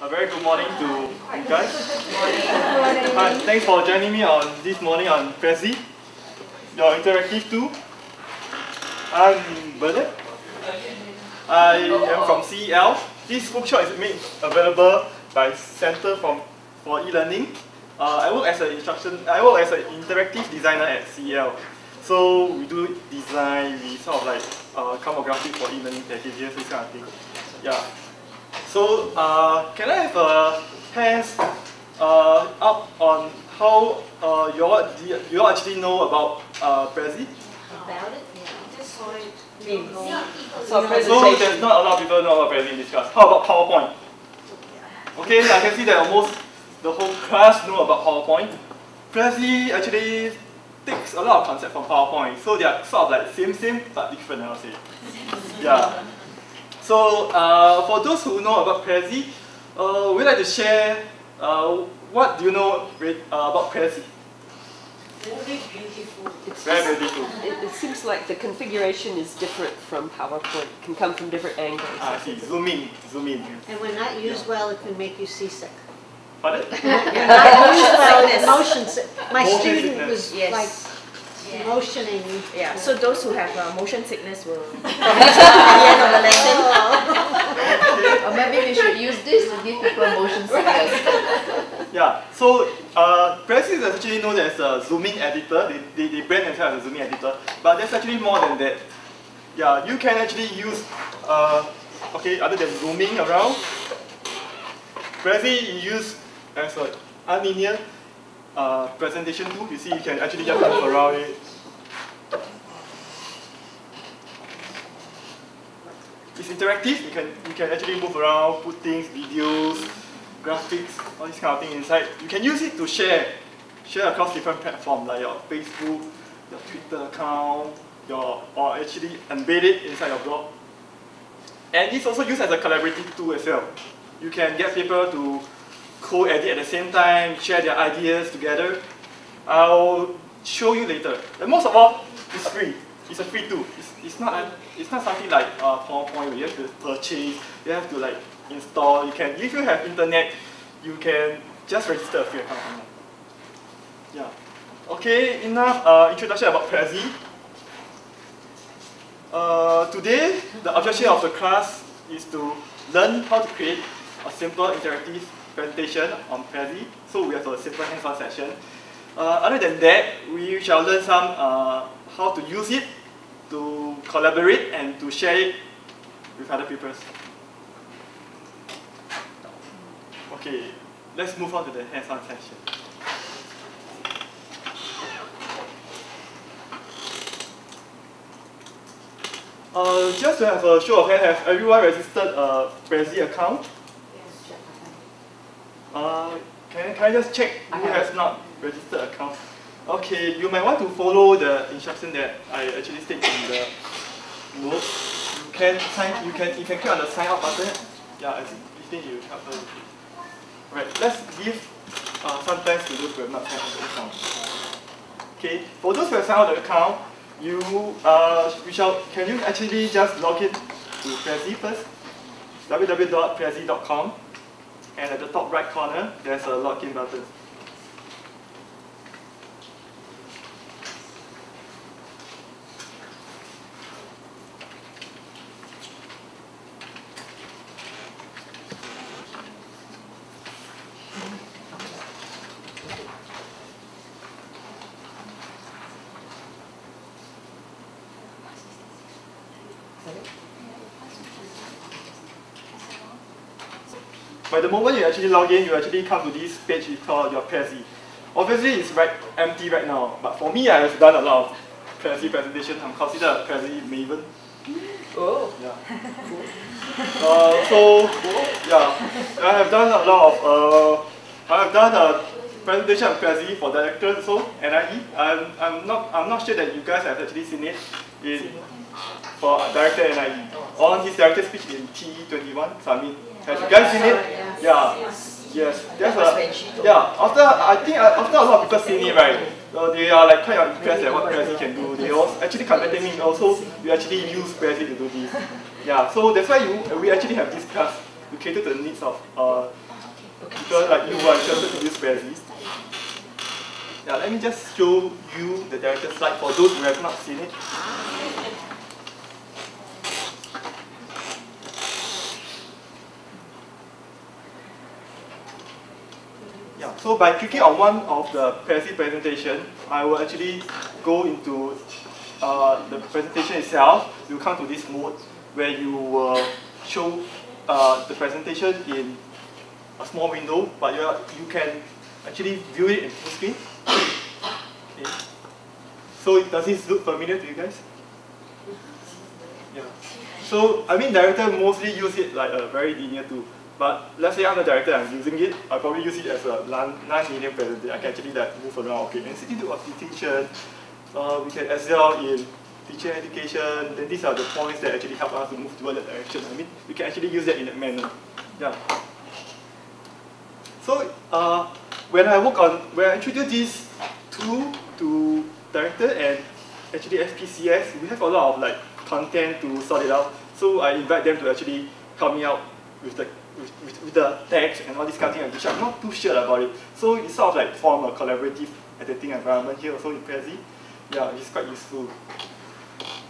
A very good morning to you guys. Hi, thanks for joining me on this morning on Prezi, your interactive tool. I'm Bernard. I am from CEL. This workshop is made available by Center for E-Learning. I work as an interactive designer at CEL. So we do design, we sort of like come up graphics for e-learning packages, this kind of thing. Yeah. So can I have a hands up on how you all actually know about Prezi? About it? Yeah. Just saw it. So there's not a lot of people know about Prezi in this class. How about PowerPoint? Okay, I can see that almost the whole class know about PowerPoint. Prezi actually takes a lot of concepts from PowerPoint, so they are sort of like same but different, I would say. Yeah. So for those who know about Prezi, we'd like to share what do you know about Prezi? Very beautiful. It's very beautiful. It seems like the configuration is different from PowerPoint. It can come from different angles. I see. Zoom in. And when not used well, it can make you seasick. Pardon? Not used well, motion sickness. My student was like motioning. Yeah, so those who have motion sickness will At the end of the lesson. or maybe we should use this to give people motion sickness. Yeah, so Prezi is actually known as a zooming editor. They brand themselves as a zooming editor, but there's actually more than that. Yeah, you can actually use, other than zooming around, Prezi is used as an unlinear presentation tool. You see, you can actually just move around it. It's interactive. You can actually move around, put things, videos, graphics, all this kind of thing inside. You can use it to share across different platforms like your Facebook, your Twitter account, or actually embed it inside your blog. And it's also used as a collaborative tool as well. You can get people to co-edit at the same time, share their ideas together. I'll show you later. And most of all, it's free. It's a free tool. It's not something like PowerPoint where you have to purchase, you have to like install. You can, if you have internet, you can just register a free account. Yeah. Okay, enough introduction about Prezi. Today, the objective of the class is to learn how to create a simple interactive presentation on Prezi. So we have a simple hands-on session. Other than that, we shall learn some how to use it to collaborate and to share it with other people. Okay, let's move on to the hands-on session. Just to have a show of hands, have everyone registered a Prezi account? Can I just check who has not registered account? Okay, you might want to follow the instruction that I actually state in the note. You can click on the sign up button. Yeah, I think you have the. Right, let's give some time to those who have not signed up the account. Okay, for those who have signed up the account, can you actually just log in to Prezi first? www.prezi.com, and at the top right corner, there's a login button. By the moment you actually log in, you actually come to this page called your Prezi. Obviously, it's empty right now, but for me, I have done a lot of Prezi presentations. I'm considered a Prezi maven. Oh. Yeah. I have done a lot of. I have done a presentation of Prezi for directors also, NIE. I'm not sure that you guys have actually seen it for director NIE. On his director speech in T21. So I mean. Have you guys seen it? Yeah. Yes. I think after a lot of people seen it, right? They are like kind of impressed at what Prezi can do. They also actually contacted me. Also, we actually use Prezi to do this. Yeah. So that's why we actually have this class to cater to the needs of people like you who are interested to use Prezi. Yeah, let me just show you the director slide for those who have not seen it. Yeah, so by clicking on one of the Prezi presentation, I will actually go into the presentation itself. You come to this mode where you will show the presentation in a small window, but you can actually view it in full screen. Okay. So does this look familiar to you guys? Yeah. So I mean, director mostly use it like a very linear tool. But let's say I'm the director, I'm using it, I'll probably use it as a non-linear presentation. I can actually like move around. Okay, institute of distinction. We can excel in teacher education. Then these are the points that actually help us to move toward that direction. I mean, we can actually use that in that manner. Yeah. So when I introduce this tool to director and actually SPCS, we have a lot of like content to sort it out. So I invite them to actually help me out with the text and all this kind of thing, which I'm not too sure about it. So it sort of like form a collaborative editing environment here also in Prezi. Yeah, it's quite useful.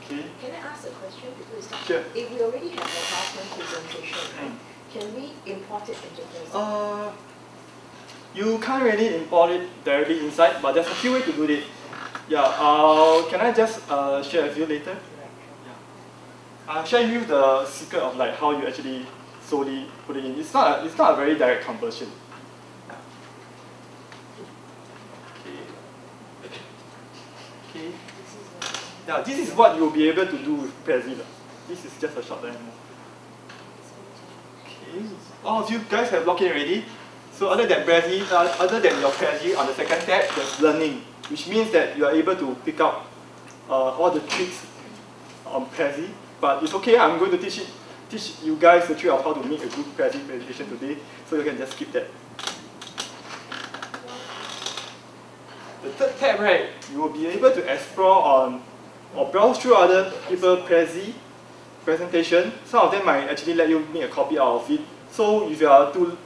Okay. Can I ask a question before we start? Sure. If we already have a PowerPoint presentation, right, can we import it into Prezi? You can't really import it directly inside, but there's a few ways to do it. Yeah, can I just share with you later? Yeah. I'll share with you the secret of like how you actually solely put it in. It's not a very direct conversion. Okay. Yeah, this is what you'll be able to do with Prezi. This is just a short demo. Okay. All of you guys have logged in already. So other than Prezi, other than your Prezi on the second tab, there's learning, which means that you are able to pick up all the tricks on Prezi. But it's okay, I'm going to teach you guys the trick of how to make a good Prezi presentation today, so you can just skip that. The third tab, right, you will be able to explore on or browse through other people's Prezi presentation. Some of them might actually let you make a copy out of it. So if you are too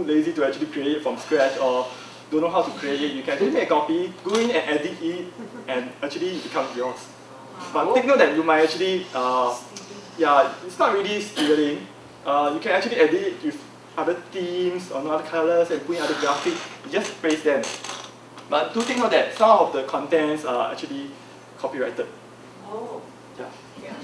lazy to actually create it from scratch or don't know how to create it, you can actually make a copy, go in and edit it, and actually it becomes yours. But take note that you might actually, yeah, it's not really stealing. You can actually edit it with other themes or other colors and put in other graphics. You just praise them. But do take note that some of the contents are actually copyrighted. Oh. Yeah.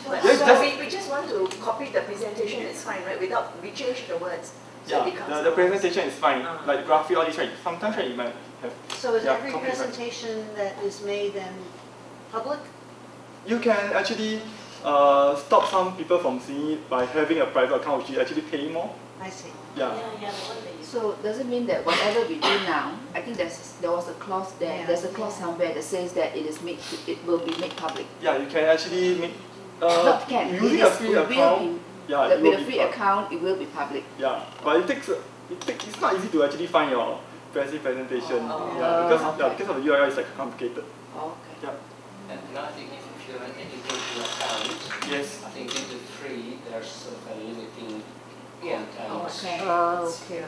So we just want to copy the presentation, it's fine, right? Without, we change the words. So Yeah, it becomes the presentation is fine. Like the graphic, all this, right? Sometimes right, you might have. So is every copyright. presentation that is made then public? You can actually stop some people from seeing it by having a private account, which you actually pay more. I see. Yeah. So does it mean that whatever we do now, I think there was a clause there. Yeah. There's a clause somewhere that says that it will be made public. Yeah, you can actually make. Not can. Using a free account. Yeah, it will with a be free account, it will be public. Yeah, but it's not easy to actually find your Prezi presentation. Yeah, because of the URL, it's like complicated. Okay. Yeah. And I think if you're an educational account, Yes. I think in the free there's sort of a limiting content. Okay. Okay.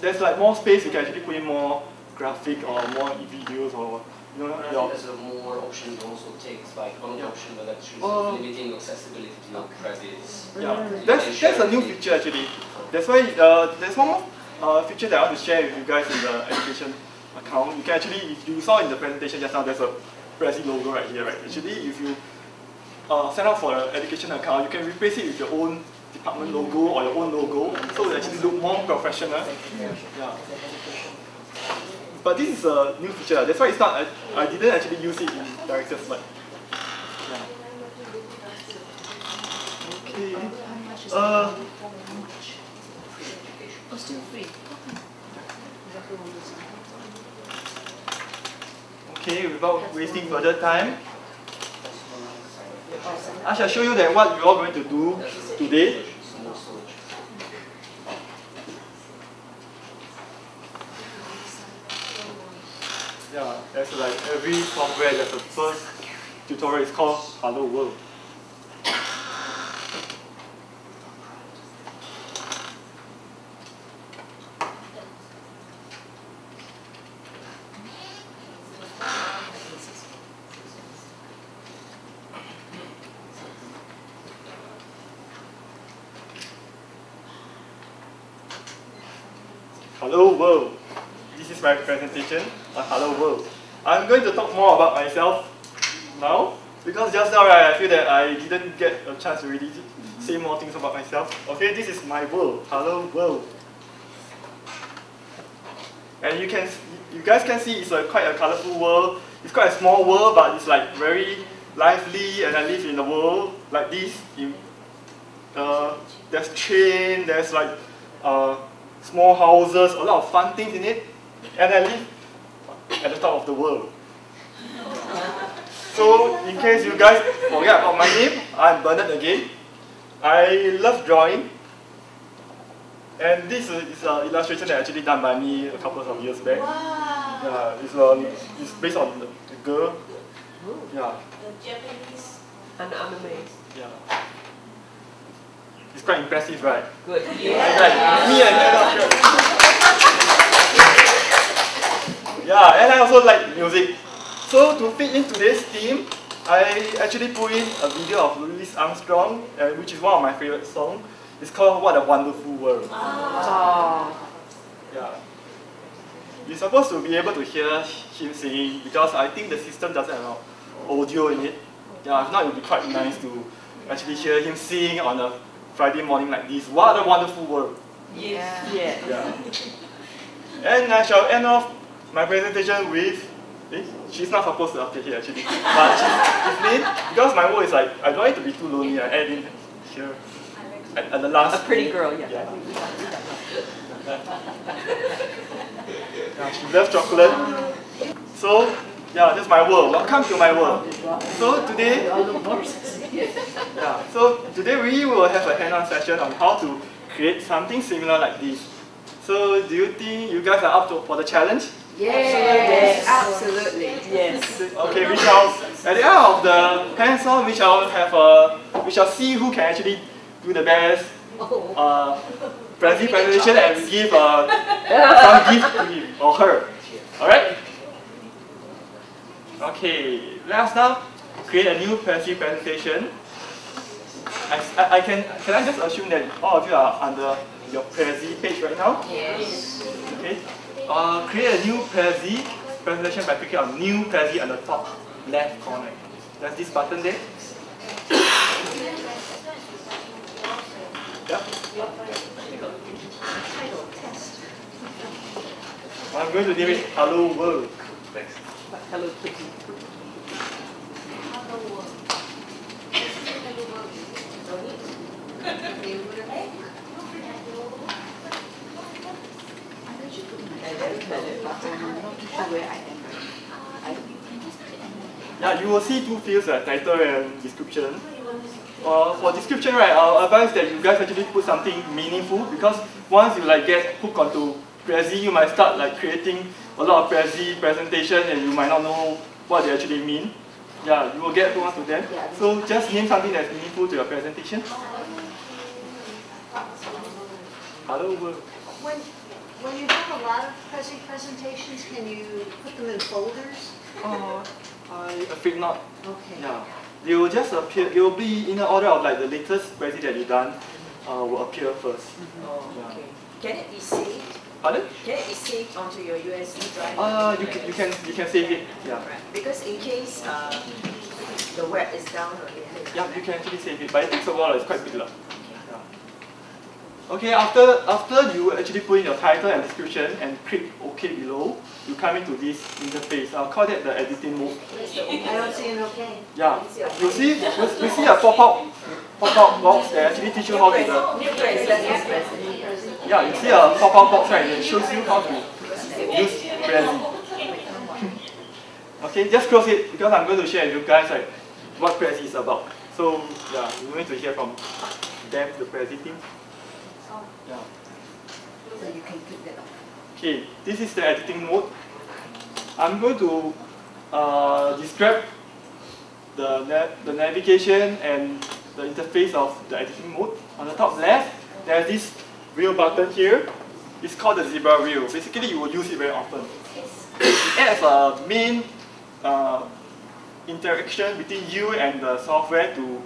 There's like more space. You can actually put in more graphic or more videos or I think there's a more option to also take like one option, but that's usually limiting accessibility to your credits. Yeah, that's a new feature actually. That's why there's one more feature that I want to share with you guys in the education account. You can actually, if you saw in the presentation just now, there's a Prezi logo right here, right? Actually, if you sign up for an education account, you can replace it with your own department logo or your own logo, so it actually look more professional. Yeah. But this is a new feature. That's why it's not. I didn't actually use it in director's slide. Yeah. Okay. Oh, still free. Okay, without wasting further time, I shall show you that what you are going to do today. Yeah, there's like every software, there's a first tutorial, it's called Hello World. Hello World. This is my presentation on Hello World. I'm going to talk more about myself now, because just now I feel that I didn't get a chance to really say more things about myself. Okay, this is my world, Hello World. And you guys can see it's quite a colorful world. It's quite a small world, but it's like very lively, and I live in a world like this. There's train, there's like small houses, a lot of fun things in it, and I live at the top of the world. So, in case you guys forget about my name, I'm Bernard again. I love drawing, and this is an illustration that actually done by me a couple of years back. Wow. Yeah, it's based on the girl. Yeah. The Japanese. An anime. Yeah. It's quite impressive, right? Good. It's like me and yeah, and I also like music. So to fit in today's theme, I actually put in a video of Louis Armstrong, which is one of my favorite songs. It's called What a Wonderful World. Oh. Yeah. You're supposed to be able to hear him singing, because I think the system doesn't have audio in it. Yeah, if not, it would be quite nice to actually hear him sing on a Friday morning like this. What a wonderful world. Yeah. Yeah. And I shall end off my presentation with, she's not supposed to appear here actually, but she's name, because my world is like, I don't want it to be too lonely, I add in here at the last. A pretty girl, yeah. Yeah, she loves chocolate. So, yeah, that's my world. Welcome to my world. So today, we will have a hands-on session on how to create something similar like this. So, do you think you guys are up for the challenge? Yes, absolutely. Yes. Okay, we shall, at the end of the hands-on, we shall see who can actually do the best Prezi presentation and give some gift to him or her. Alright? Okay, let us now create a new Prezi presentation. Can I just assume that all of you are under your Prezi page right now? Yes. Okay. Create a new Prezi presentation by clicking on New Prezi at the top left corner. There's this button there. Yeah. I'm going to name it Hello World. Thanks. Hello Kitty. Yeah, you will see two fields, title and description. For description, right, I'll advise that you guys actually put something meaningful, because once you get hooked onto Prezi, you might start creating a lot of Prezi presentation and you might not know what they actually mean. Yeah, you will get hooked onto them. So just name something that's meaningful to your presentation. Hello world. When you have a lot of Prezi presentations, can you put them in folders? I'm afraid not. Okay. Yeah. They will just appear, it will be in the order of the latest Prezi that you've done will appear first. Okay. Can it be saved? Pardon? Can it be saved onto your USB drive? You can save it. Yeah. Right. Because in case the web is down or anything. Yeah, you can actually save it, but it takes a while. It's quite big. Yeah. Okay, after you actually put in your title and description and click OK below, you come into this interface. I'll call that the editing mode. I don't see an okay. Yeah, you see a pop-up box that actually teaches you how to Yeah, you see a pop-up box, right? It shows you how to use Prezi. Okay, just close it because I'm going to share with you guys what Prezi is about. So yeah, we're going to hear from them, the Prezi team. Yeah. So you can click that off. Okay, this is the editing mode. I'm going to describe the navigation and the interface of the editing mode. On the top left, there's this wheel button here. It's called the zebra wheel. Basically, you will use it very often. It adds a main interaction between you and the software to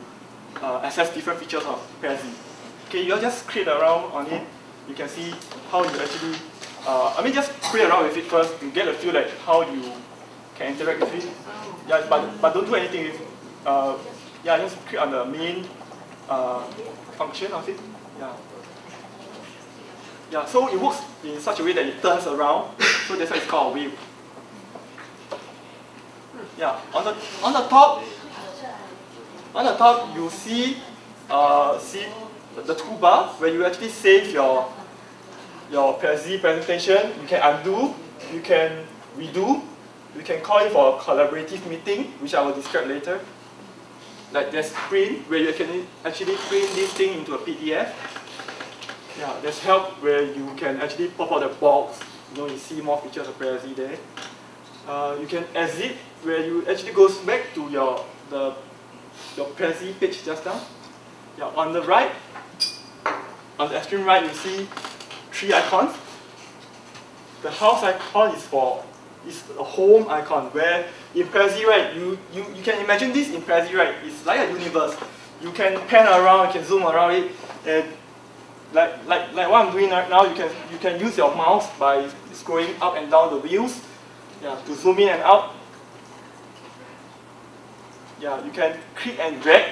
access different features of Prezi. Okay, you'll just click around on it. You can see how you actually I mean, just play around with it first to get a feel like how you can interact with it. Yeah, but don't do anything with yeah, just click on the main function of it. Yeah. Yeah, so it works in such a way that it turns around. So that's why it's called a wheel. Yeah, on the top you see the toolbar where you actually save your Prezi presentation. You can undo, you can redo, you can call it for a collaborative meeting, which I will describe later. Like there's print, where you can actually print this thing into a PDF. Yeah, there's help where you can actually pop out the box. You know, you see more features of Prezi there. You can exit, where you actually goes back to your Prezi page just now. Yeah, on the right, on the extreme right, you see 3 icons. The house icon is a home icon, where in Prezi, right, you can imagine this in Prezi, right, it's like a universe. You can pan around, you can zoom around it, and like what I'm doing right now, you can use your mouse by scrolling up and down the wheels, yeah, to zoom in and out. Yeah, you can click and drag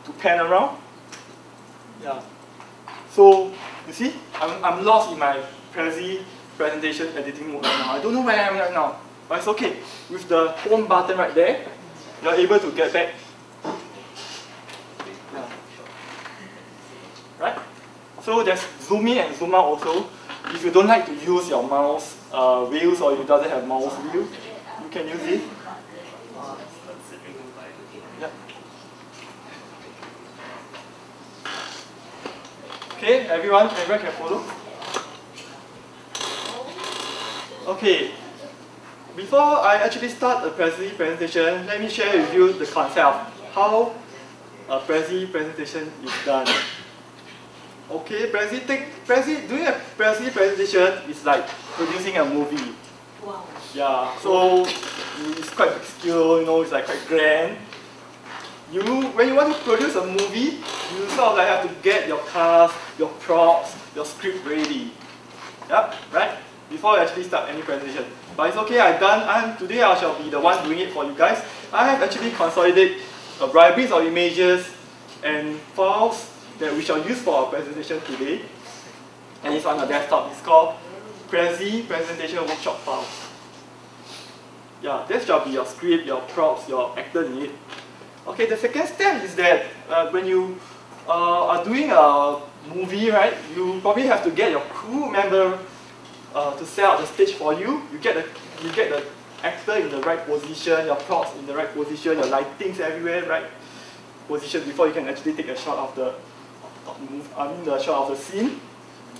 to pan around. Yeah. So you see, I'm lost in my Prezi presentation editing mode right now. I don't know where I am right now, but it's okay. With the home button right there, you're able to get back. Yeah. Right? So there's zoom in and zoom out also. If you don't like to use your mouse wheels, or you doesn't have mouse wheel, you can use it. Yeah. Okay, everyone can follow? Okay, before I actually start a Prezi presentation, let me share with you the concept of how a Prezi presentation is done. Okay, doing a Prezi presentation is like producing a movie. Wow. Yeah, so it's quite big skill, you know, it's like quite grand. When you want to produce a movie, you sort of like have to get your cast, your props, your script ready. Yep, right? Before you actually start any presentation. But it's okay, today I shall be the one doing it for you guys. I have actually consolidated libraries of images and files that we shall use for our presentation today. And it's on the desktop. It's called Prezi Presentation Workshop files. Yeah, that shall be your script, your props, your actor in it. Okay, the second step is that when you are doing a movie, right, you probably have to get your crew member to set out the stage for you. You get the actor in the right position, your props in the right position, your lightings everywhere, right position before you can actually take a shot of the shot of the scene.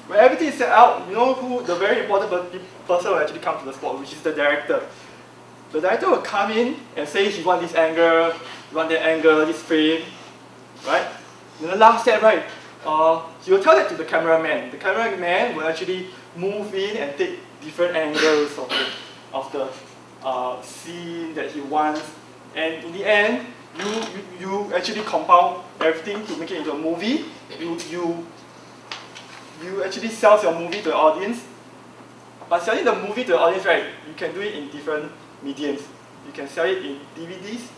When everything is set out, you know who the very important person will actually come to the spot, which is the director. The director will come in and say he wants this angle, he wants that angle, this frame, right? Then the last step, right, he will tell that to the cameraman. The cameraman will actually move in and take different angles of the scene that he wants. And in the end, you actually compound everything to make it into a movie. You actually sell your movie to the audience. But selling the movie to the audience, right, you can do it in different mediums. You can sell it in DVDs,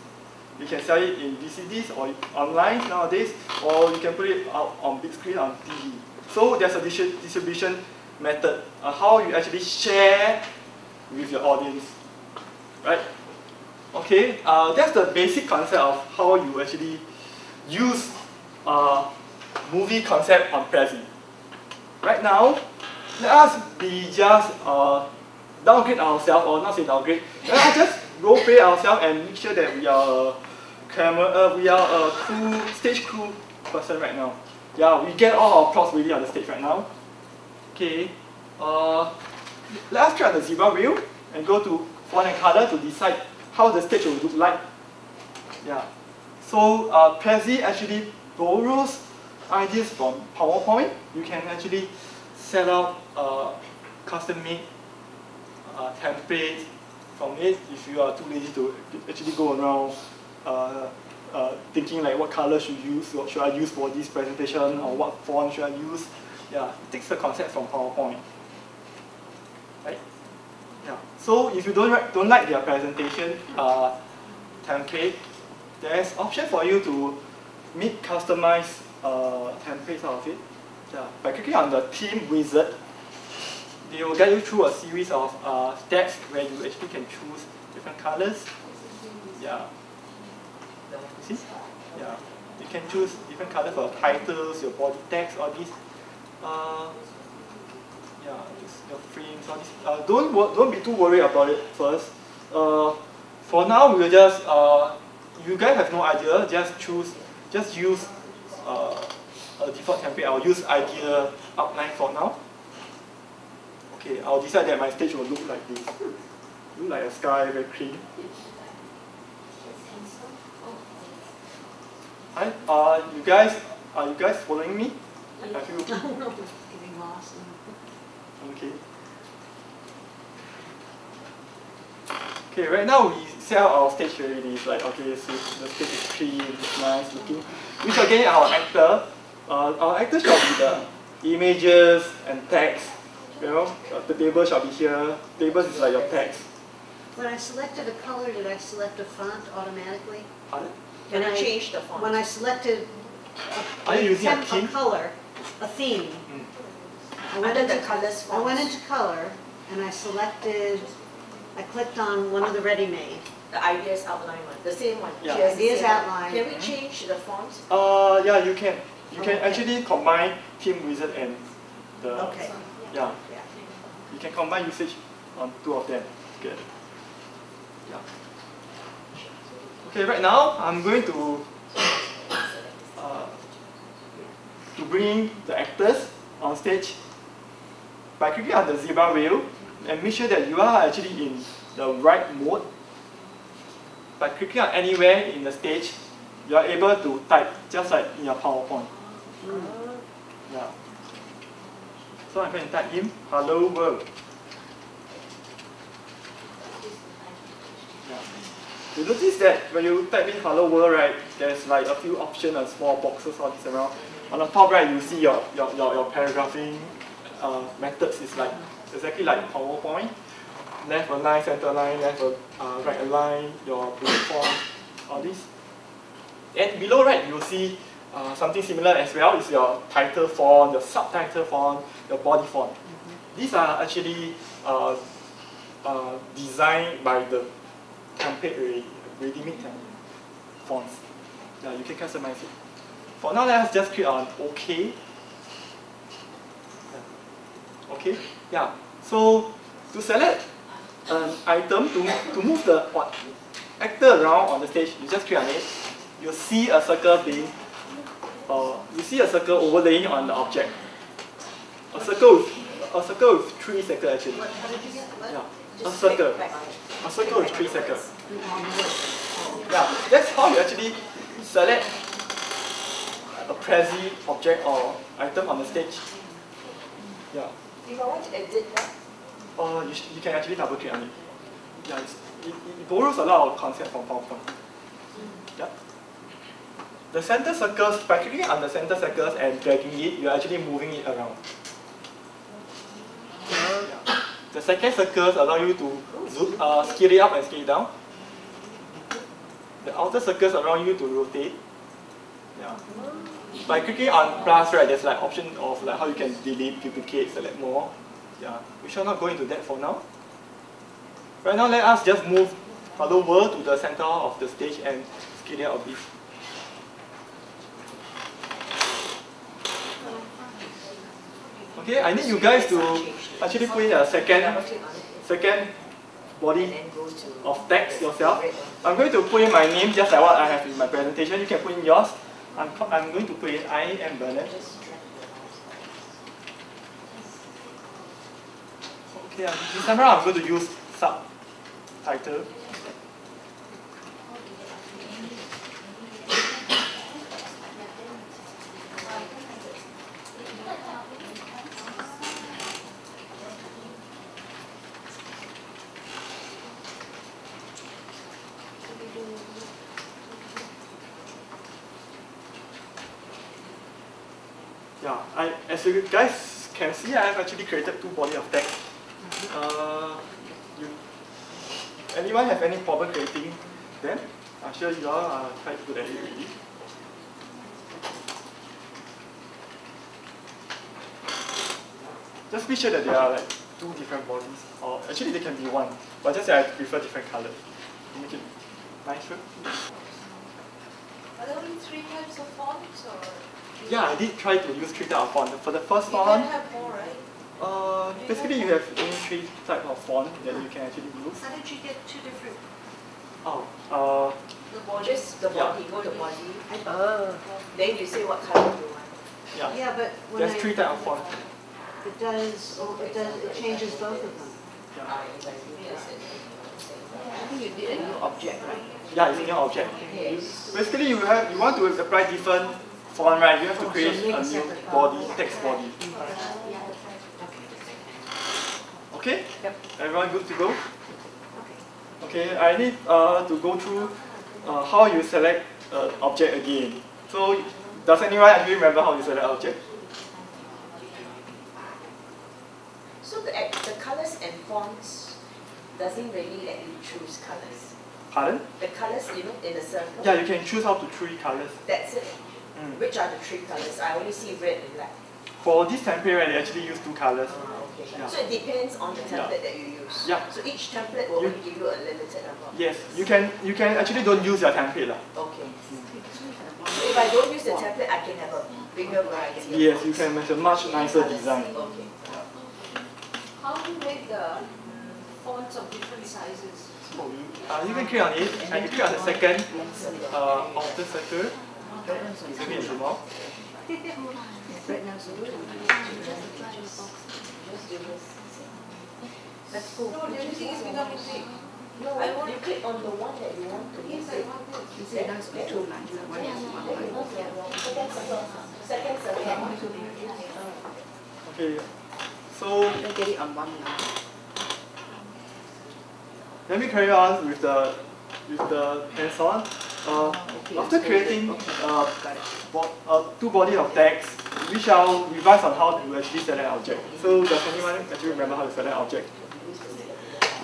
you can sell it in VCDs or online nowadays, or you can put it out on big screen on TV. So there's a distribution method, how you actually share with your audience, right? Okay, that's the basic concept of how you actually use movie concept on Prezi. Right now, let us be just downgrade ourselves, or not say downgrade, let us just role play ourselves and make sure that we are a stage crew person right now. Yeah, we get all our props ready on the stage right now. Okay, let us try the zebra wheel and go to font and color to decide how the stage will look like. Yeah, so Prezi actually borrows ideas from PowerPoint. You can actually set up custom-made templates from it if you are too lazy to actually go around thinking like what color should I use for this presentation, or what font should I use. Yeah, it takes the concept from PowerPoint. right? Yeah. So if you don't like their presentation template, there's option for you to make customized templates out of it. Yeah. By clicking on the theme wizard, they will guide you through a series of steps where you actually can choose different colors. Yeah. You see? Yeah. You can choose different colors for titles, your body text, all these. Yeah, your frames, all these. Don't be too worried about it first. For now, we'll just you guys have no idea. Just use a default template. I'll use idea outline for now. Okay, I'll decide that my stage will look like this. Look like a sky, very clean. Hi, are you guys following me? Have you? No, getting lost. Okay. Okay, right now we set out our stage already. It's like, okay, so the stage is clean, it's nice looking. Which again, our actor shall be the images and text. You know, the table shall be here. Tables is like your text. When I selected a color, did I select a font automatically? Pardon? Can I change the font? When I selected Are you using a theme? color, a theme, Under the colors I went fonts, into color and I clicked on one of the ready-made. the ideas outline one, the same one. Yeah. She has the Ideas same one. outline. Can we change the font? Yeah, you can. You can Okay. actually combine theme wizard and the Okay. yeah. Yeah. You can combine usage on two of them together. Yeah. Okay, right now I'm going to bring the actors on stage by clicking on the zebra wheel and make sure that you are actually in the right mode. By clicking on anywhere in the stage, you are able to type just like in your PowerPoint. Yeah. So I'm going to type in "Hello World." Yeah. You notice that when you type in "Hello World," right, there's like a few options and small boxes all this around. On the top right, you see your paragraphing methods is like exactly like PowerPoint. Left align, center align, right align, your bullet form, all this. And below right, you'll see something similar as well. It's your title font, your subtitle font, your body font. These are actually designed by the template ready-made fonts. Yeah, you can customize it. For now, let's just click on OK. Yeah. OK. Yeah. So to select an item to move the actor around on the stage, you just click on it. You'll see a circle overlaying on the object. A circle with 3 circles actually. What did you get? What? Yeah. Just A circle. click back on it. A circle with 3 circles. On the list. Yeah. That's how you actually select a Prezi object or item on the stage. Yeah. If I want to edit that, You can actually double click on it. Yeah, it borrows a lot of concept from PowerPoint. Yeah. The center circles, by clicking on the center circles and dragging it, you're actually moving it around. Yeah. The second circles allow you to scale it up and scale it down. The outer circles allow you to rotate. Yeah. By clicking on plus, right, there's like option of like how you can delete, duplicate, select more. Yeah, we shall not go into that for now. Right now, let us just move Hello World to the center of the stage and scale it out a bit. Okay, I need you guys to actually put in a second body and then go to of text yourself. I'm going to put in my name just like what I have in my presentation. You can put in yours. I'm going to put in I am Bernard. Okay, this time around I'm going to use subtitle. Yeah, as you guys can see, I have actually created 2 bodies of text. Anyone have any problem creating them? I'm sure you all are quite good at it already. Just be sure that there are like 2 different bodies, or actually they can be 1, but just that I prefer different colors to make it nicer. Are there only 3 types of fonts, or? Yeah, I did try to use 3 types of font. For the first You one, can have more, right? basically you have only 3 types of font that you can actually use. How did you get 2 different? Oh, The body, just the body, go to body. Ah. Then you say what color you want. yeah. Yeah, but when There's 3 types of font. it changes both of them. Yeah, I think you did a new object, right? yeah, it's in your object. Yes. Basically, you want to apply different font, right? You have to create make a a new separate body, text body. Okay? Yep. Everyone good to go? Okay, I need to go through how you select object again. So, does anyone actually remember how you select object? So the colors and fonts doesn't really let you choose colors. Pardon? The colors, you know, in the circle. Yeah, you can choose up to 3 colors. That's it. Mm. Which are the 3 colors? I only see red and black. For this template, right, they actually use 2 colors. Okay. Yeah. So it depends on the template that you use. Yeah. So each template will only give you a limited number. Yes, you can actually don't use your template lah. Okay. So if I don't use the template, I can have a bigger variety. Yes, you can make a much nicer design. Okay. How do you make the fonts of different sizes? You can click on it, and you click on the second outer circle. Zoom in, zoom out. Right now, so That's cool. No, the only thing is becoming big. No, I want you click on the one that you want to Yes, use. I want this. You say that's the 2 lines, one is 1 line. Second circle. Okay, so Then get it on 1 line. let me carry on with the hands-on. After creating Got it. 2 bodies of text, we shall revise on how to actually select an object. So does anyone actually remember how to select an object?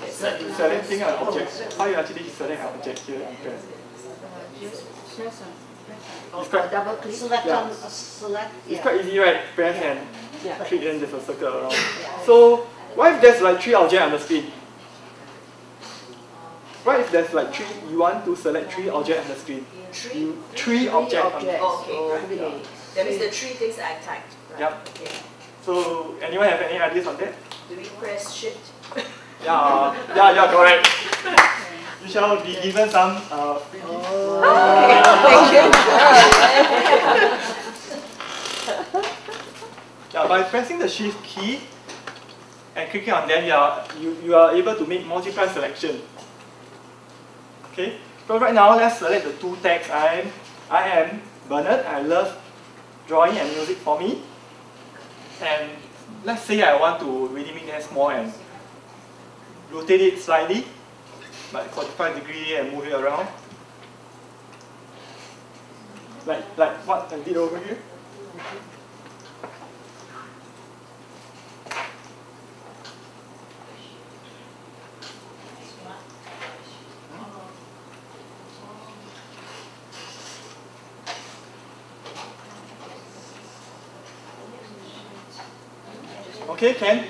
Selecting an object. How you actually select an object here? Okay. Press on. It's quite, Double click. select Yeah. on, select, it's yeah. quite easy, right? Press and Yeah. click, then there's a circle around. So what if there's like 3 objects on the screen? What if there's like 3, you want to select 3 objects on the screen? 3 objects on the screen. Okay, right. That means the 3 things I typed. Right? Yep. Okay. So anyone have any ideas on that? Do we press shift? Yeah, correct. You shall be given some freebies. Yeah, by pressing the shift key and clicking on them, you are able to make multiple selection. Okay, so right now let's select the 2 tags. I am Bernard. I love drawing and music for me. And let's say I want to really make them small and rotate it slightly, like 45 degrees, and move it around. Like what I did over here. Okay, Ken?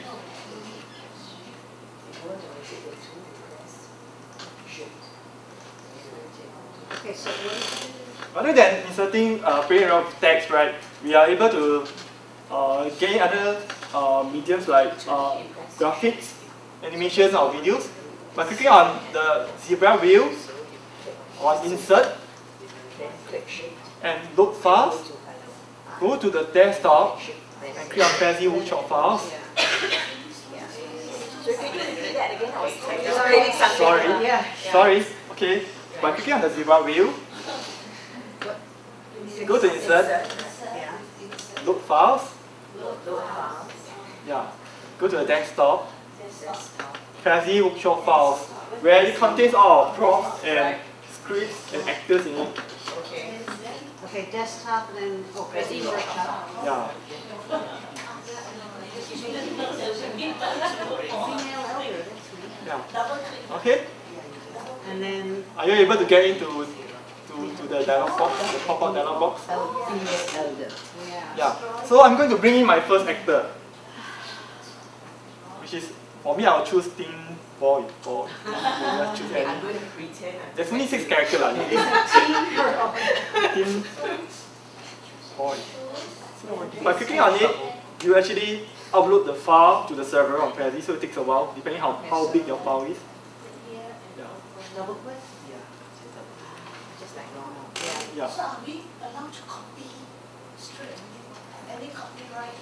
Okay, so what? Other than inserting plain around text, right, we are able to gain other mediums like graphics, animations, or videos. By clicking on the zebra wheel, on insert, and load files, go to the desktop, and click on Prezi Workshop files. So can you repeat that again? I was explaining something. Sorry. Yeah. Sorry. Okay. By clicking on the zebra wheel, go to insert, Yeah. load files. Load files. Yeah. Go to the desktop, Prezi Workshop files, where it contains all props and scripts and actors in it. Okay. Okay, desktop and then, Prezi Workshop. Yeah. Yeah. Okay. And then Are you able to get into the dialog box, the pop-up dialog box? Female elder. Yeah. So I'm going to bring in my first actor, which is, for me, I'll choose Teen Boy. Or just choose I'm any. going to pretend. There's only 6 characters. Teen Boy. So by clicking on it, you actually upload the file to the server on Prezi, so it takes a while, depending how big your file is. Yeah. Double click? Just like normal. Yeah. So are we allowed to copy straight? Any copyright?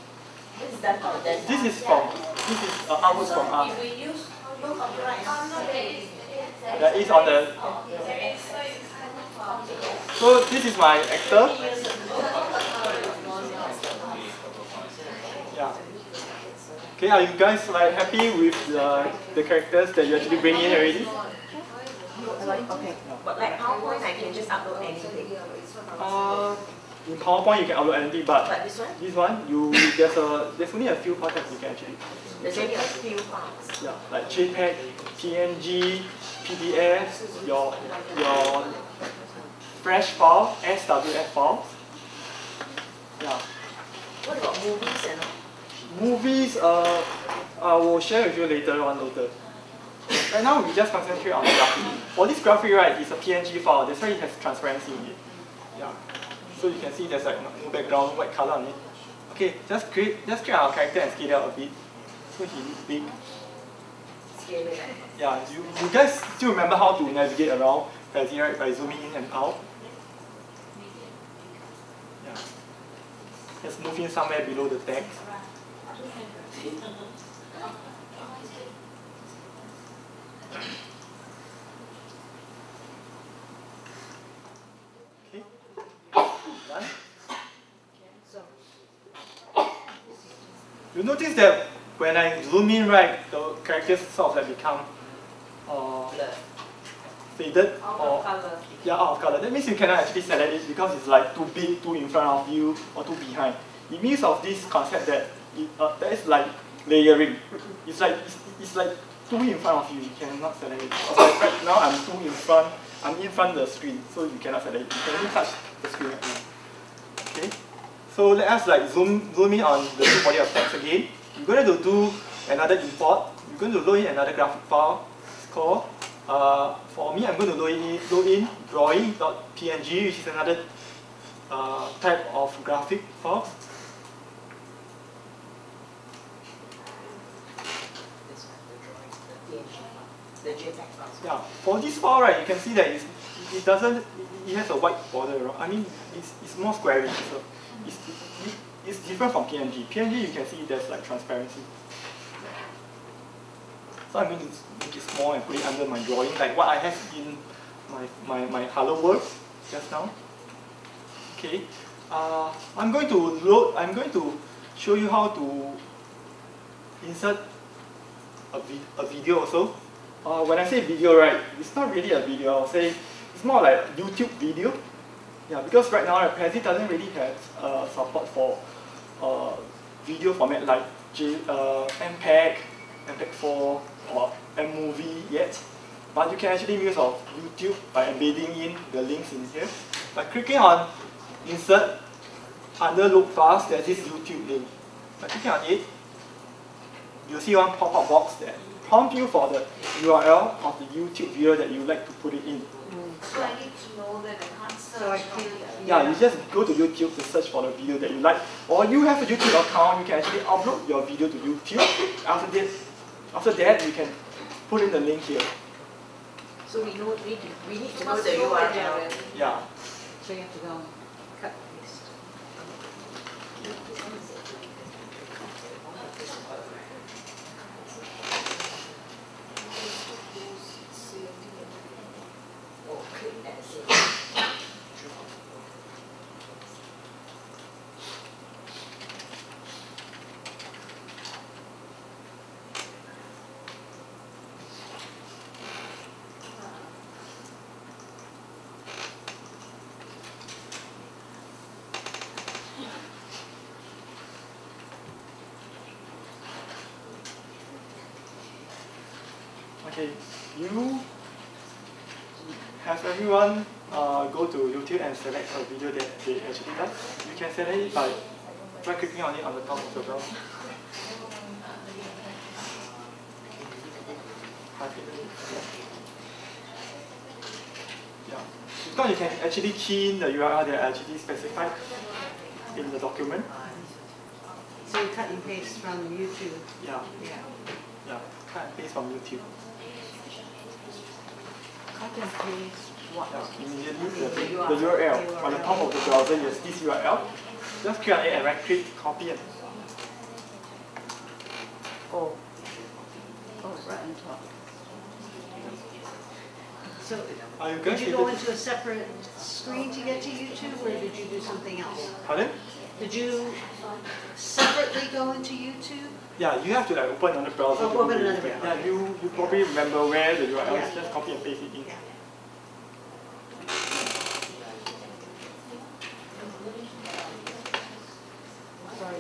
This is done for that. This is artworks from us. If we use no copyright, That is on the. So this is my actor. Yeah. Okay, are you guys like happy with the characters that you actually bring in already? Okay. But like PowerPoint, I can just upload anything. In PowerPoint you can upload anything, but But this one? this one there's only a few contacts you can actually. There's only a few files. Yeah, like JPEG, PNG, PDF, your fresh file, SWF files. Yeah. What about movies and all? Movies, I will share with you later on later. Right now we just concentrate on the graphic. For this graphic, right, it's a PNG file. That's why it has transparency in it. Yeah. So you can see there's like no background, white color on it. Okay, just create our character and scale it out a bit. So he looks big. Scale it up. Yeah, you guys still remember how to navigate around Prezi, right? By zooming in and out. Yeah. Let's move in somewhere below the text. Okay. Done. You notice that when I zoom in, right, the characters sort of like become faded or yeah, out of color. That means you cannot actually select it because it's like too big, too in front of you, or too behind. It means of this concept that that is like layering. It's like too in front of you. You cannot select it. So like right now I'm too in front. I'm in front of the screen, so you cannot select it. You can only touch the screen right now. Okay. So let us like zoom in on the two body of text again. You're going to do another import. You're going to load in another graphic file. It's called, for me, I'm going to load in drawing.png, which is another type of graphic file. This one, the drawing, the JPEG files. Yeah. For this file, right, you can see that it has a white border. I mean, it's more squarish. So it's different from PNG. PNG, you can see there's like transparency. So I'm going to make it small and put it under my drawing, like what I have in my Hello World just now. Okay. I'm going to show you how to insert a video also. When I say video, right, it's not really a video. I'll say it's more like YouTube video. Yeah, because right now, Prezi doesn't really have support for video format like MPEG, MPEG-4, or mMovie yet. But you can actually use of YouTube by embedding in the links in here. By clicking on Insert, under Load Files, there's this YouTube link. By clicking on it, you'll see one pop-up box that prompts you for the URL of the YouTube video that you'd like to put it in. So I need to know that I can't search. So I click, Yeah, you just go to YouTube to search for the video that you like. Or you have a YouTube account, you can actually upload your video to YouTube. After that, you can put in the link here. So we need to know the URL. Yeah. so you have to go and cut paste. Oh, click and save. Okay, you have everyone go to YouTube and select a video that they actually like. You can select it by right-clicking on it on the top of the browser. Yeah. If not, you can actually key in the URL that are actually specified in the document. So you cut and paste from YouTube. Yeah. Yeah. Yeah. Cut and paste from YouTube. Cut and paste what? Yeah. Immediately the URL on the top of the browser, yes, this URL. Just click on it and right-click, copy it. Oh, right on top. So Are you did guys you able go to- into a separate screen to get to YouTube, or did you do something else? Pardon? Did you separately go into YouTube? Yeah, you have to like open another browser. Oh, to open do another it. browser. Yeah, you probably remember where the URL Yeah. is. Just copy and paste it in. Yeah. Sorry.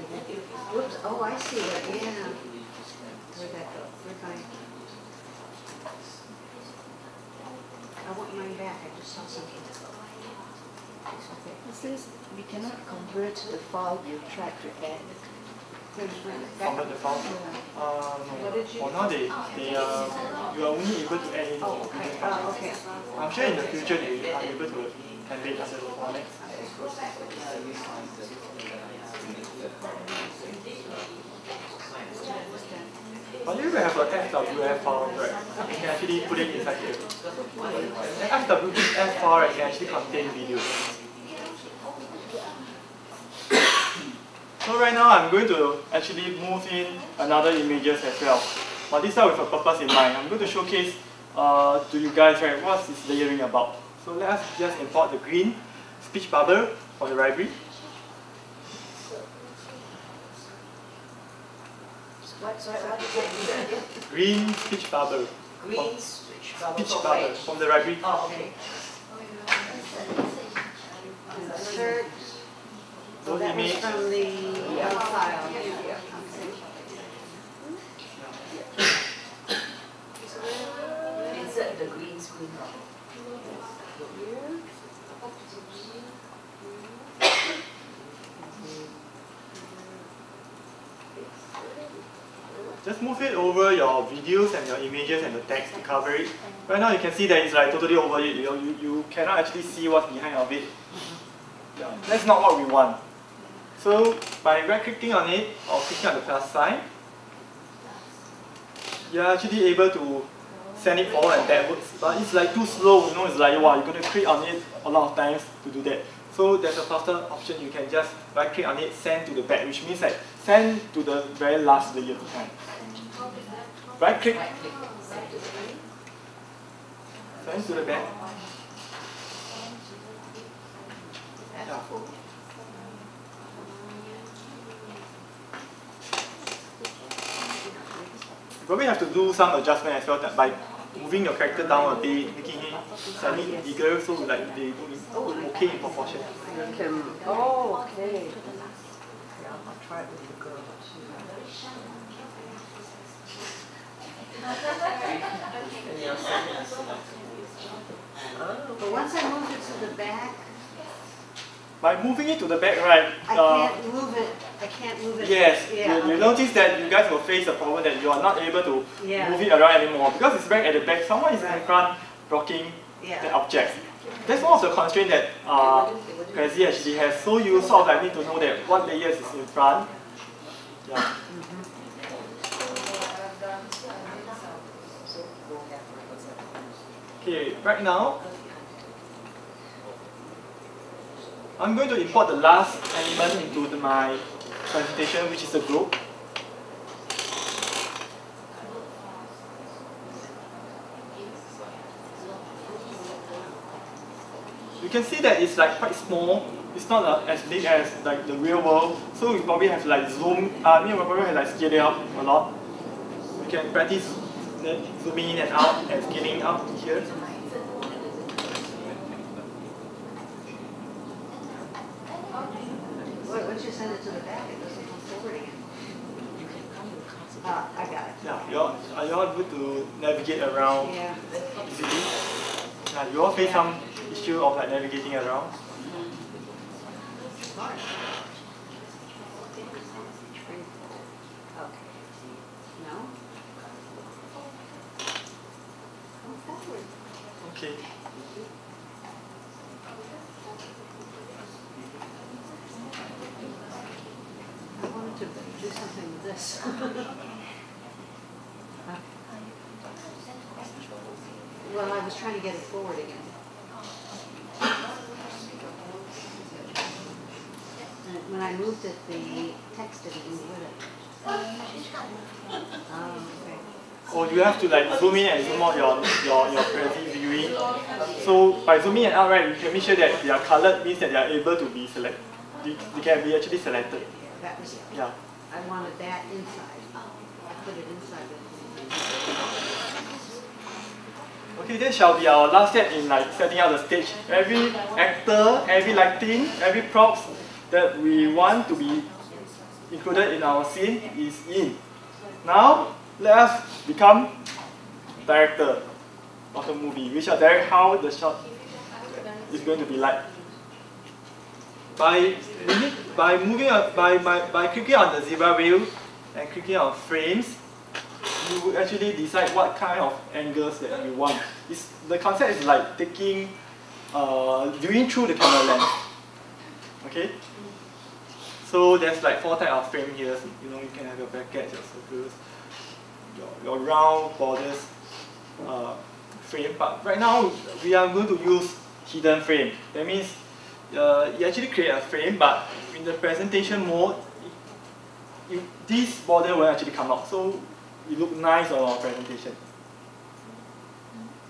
Whoops. Oh, I see it. Yeah. Where'd that go? Where'd my? I want mine back. I just saw something. It says we cannot convert the file you try to add. Convert the file. No. What did you- For now, you are only able to add in Oh, okay. Okay. I'm sure in the future they are able to embed as a format. But if you have a FWF file, right, you can actually put it inside here. An FWF file right, can actually contain videos. So right now I'm going to actually move in another images as well. But this time with a purpose in mind. I'm going to showcase to you guys, right, what is layering about. So let us just import the green speech bubble from the library. What is it? Green speech bubble. Green speech bubble. Speech bubble from the library. Oh, okay. Insert. Those That was image. from the file. Insert the green screen. Just move it over your videos and your images and the text to cover it. Right now you can see that it's like totally over it. You cannot actually see what's behind of it. Yeah, that's not what we want. So by right-clicking on it or clicking on the plus sign, you're actually able to send it forward and backwards. But it's like too slow, you know, it's like, wow, you're going to click on it a lot of times to do that. So there's a faster option, you can just right-click on it, send to the back, which means like send to the very last layer behind. Right-click, send to the back. Yeah. You probably have to do some adjustment as well that by moving your character down a bit, making it slightly bigger so like they go okay in proportion. You can, oh, okay. I'll try it with the girl. But once I move it to the back, By moving it to the back, right? I can't move it. I can't move it. Yes, Yeah. you notice that you guys will face the problem that you are not able to Yeah. move it around anymore because it's back at the back. Someone is in front blocking Yeah. the object. That's one of the constraints that Prezi actually has. So you sort of like need to know that what layers is in front. Yeah. Okay, right now, I'm going to import the last element into my presentation, which is the globe. You can see that it's like quite small. It's not as big as like the real world. So we probably have to like zoom. We probably have to like scale it up a lot. We can practice zooming in and out and scaling up here. Once you send it to the back, it doesn't come forward again. I got it. Yeah, are you all able to navigate around Yeah. easily? Yeah, you all face some issue of like navigating around. Okay. No? Come forward. Okay. I wanted to do something with this. Well, I was trying to get it forward again. And when I moved it, the text didn't move with it. Oh, okay. Or you have to like zoom in and zoom out your Prezi viewing. So by zooming it out, right, you can make sure that they are colored, means that they are able to be selected. They can be actually selected. Yeah, that was it. Yeah. I wanted that inside. I put it inside the. Okay, this shall be our last step in like setting up the stage. Every actor, every lighting, every props that we want to be included in our scene is in. Now, let us become director of the movie. We shall direct how the shot is going to be like. By clicking on the zebra wheel and clicking on frames, you would actually decide what kind of angles that you want. The concept is like taking, viewing through the camera lens. Okay? So there's like 4 types of frame here. You know, you can have your brackets, your circles, your round borders frame. But right now, we are going to use hidden frame. That means you actually create a frame, but in the presentation mode, this border will actually come out. So it looks nice on our presentation.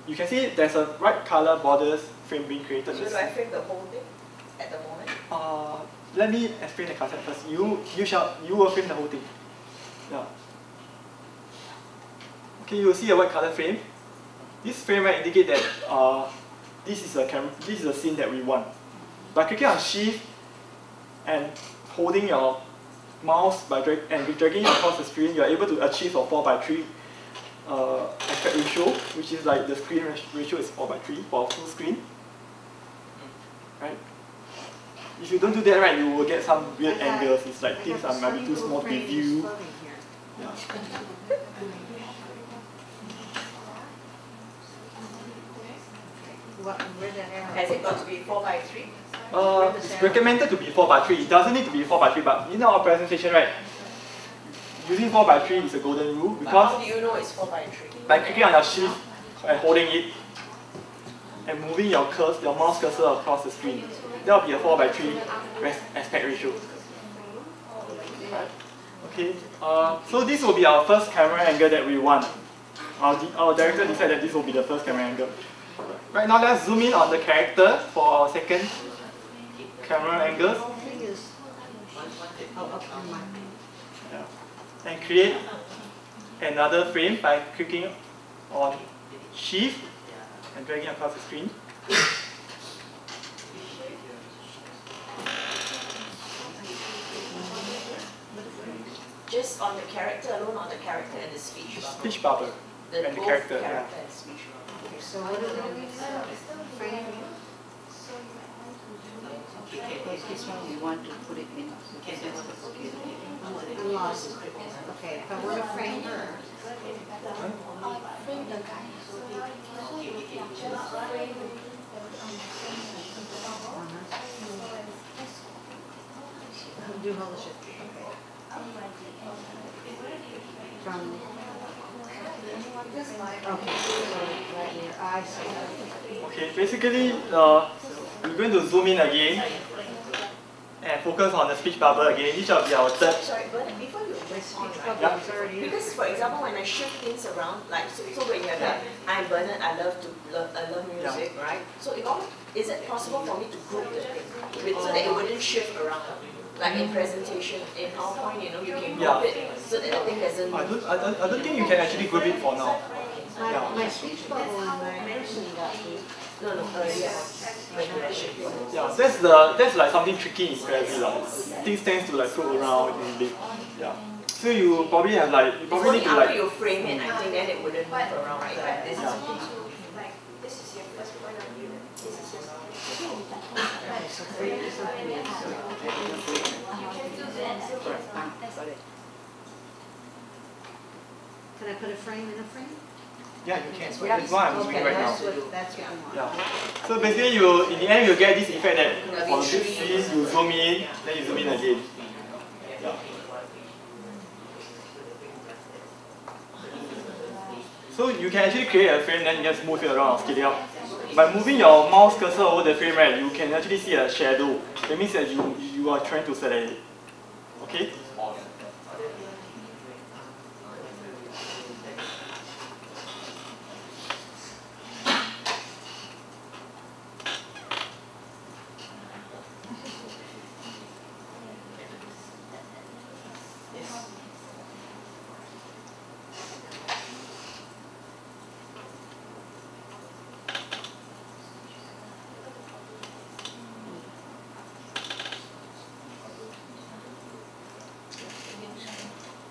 You can see there's a bright color borders frame being created. So do I frame the whole thing at the moment? Let me explain the concept first. You will frame the whole thing. Yeah. Okay, you will see a white color frame. This frame might indicate that this is a scene that we want. By clicking on Shift and holding your mouse and dragging it across the screen, you are able to achieve a 4:3 aspect ratio, which is like the screen ratio is 4:3 for full screen. Right? If you don't do that right, you will get some weird angles. It's like things are maybe too small to view. Yeah. Has it got to be 4:3? It's recommended to be 4:3. It doesn't need to be 4:3, but in our presentation, right, using 4:3 is a golden rule because how do you know it's 4:3? By clicking on your shift and holding it and moving your mouse cursor across the screen, that will be a 4:3 aspect ratio. Right? Okay. So this will be our first camera angle that we want. Our director decided that this will be the first camera angle. Right now, let's zoom in on the character for our second camera angle. Yeah. And create another frame by clicking on Shift and dragging across the screen. Just on the character alone, on the character and the speech bubble? Speech bubble and the character. Character Yeah. and speech bubble. Okay, so what is it? Frame. This one we want to put it in. I'm lost. Okay, if I want to frame her. Do all the shit. From. Okay, so right here, I see. Okay, basically, we're going to zoom in again and focus on the speech bubble again. This shall be our third. Sorry, but before you press on, right? Yeah. Because for example, when I shift things around, like so when you have like, I'm Bernard, I love music, Yeah. right? So is it possible for me to group the thing so that it wouldn't shift around? Like in presentation, in PowerPoint, you know, you can group it so that the thing doesn't. I don't think you can actually group it for now. My speech bubble and my person got moved. No, yes. When you shift it. Yeah, that's like something tricky in Prezi. Things tends to like float around in big. Yeah. So you probably have like, you It's probably only need to after like, you frame it, I think then it wouldn't move around like that. This is Yeah. more to, like, this is your first point of view. This is just, you can do that. Got it. Can I put a frame in a frame? yeah, you can. Yeah. It's what I'm doing Okay, right now. that's what we want. Yeah. So basically, you in the end you get this effect that for this scene you zoom in, then you zoom in again. Yeah. So you can actually create a frame, then you just move it around, scale it up. By moving your mouse cursor over the frame, right, you can actually see a shadow. That means that you are trying to select it. Okay?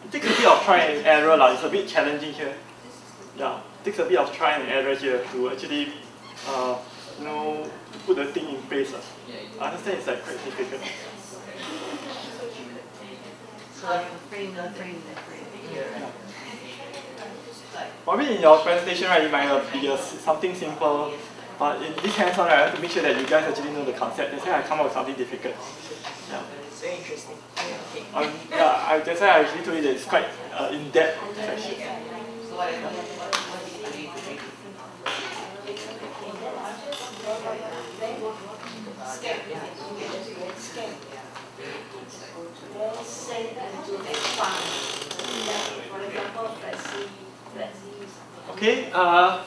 It takes a bit of try and error, like, it's a bit challenging here. Yeah, it takes a bit of try and error here to actually, you know, put the thing in place. I understand it's like quite difficult. So frame and frame and frame. Probably in your presentation, right, it might be something simple, but in this hands-on, right, I have to make sure that you guys actually know the concept. That's why I come up with something difficult. Yeah. It's very interesting. That's why I actually told you that it's quite in-depth section. Okay,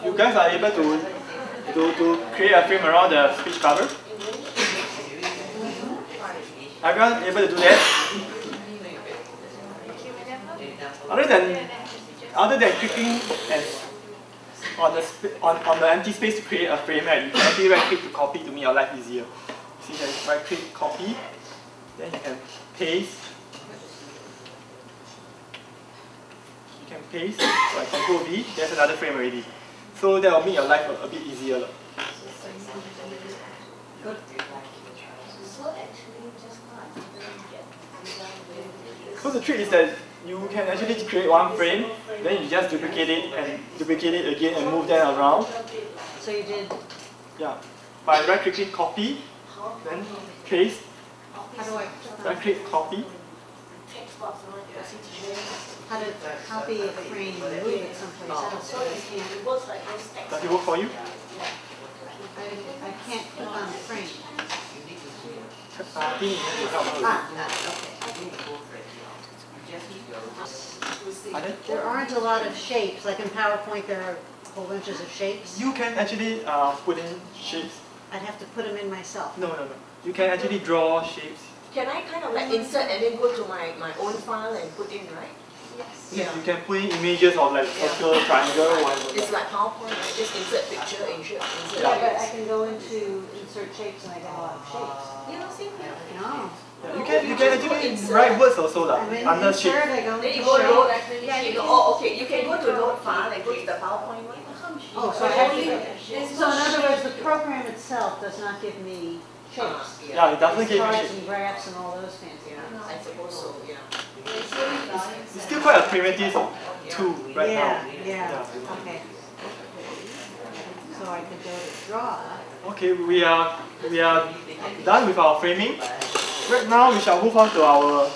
you guys are able to create a frame around the speech bubble. Everyone able to do that? Other than clicking on the empty space to create a frame, right, you can actually right click to copy to make your life easier. See, you can right click copy, then you can paste. You can paste by Control V. There's another frame already. So that will make your life a bit easier. So the trick is that you can actually create one frame, then you just duplicate it and duplicate it again and move them around. So you did, Yeah. By right clicking copy, then paste, how do I, right click copy. how to copy a frame and move it someplace else? Does it work for you? I can't click on the frame. I think you need to help her. Okay. There aren't a lot of shapes, like in PowerPoint there are whole bunches of shapes. You can actually put in shapes. I'd have to put them in myself. No. You can actually draw shapes. Can I kind of like insert and then go to my own file and put in, right? Yes. Yes, you can put in images of like circle, triangle, whatever. It's like PowerPoint, right? Just insert picture, insert Yeah, but I text. can go into insert shapes and I get a lot of shapes. You know, same here. No. Yeah, you can actually write words also I'm in under insert, shape. I go Then you into go load, shape. you go, oh, okay, you can go to load file and go to the PowerPoint one. Oh, so I have to, so in other words, the program itself does not give me shapes. Yeah, it doesn't give you Charts shape. and graphs and all those fancy. Yeah, I suppose so, yeah. It's still quite a primitive tool right Yeah, now. yeah, okay. So I could go to draw. Okay, we are done with our framing. Right now, we shall move on to our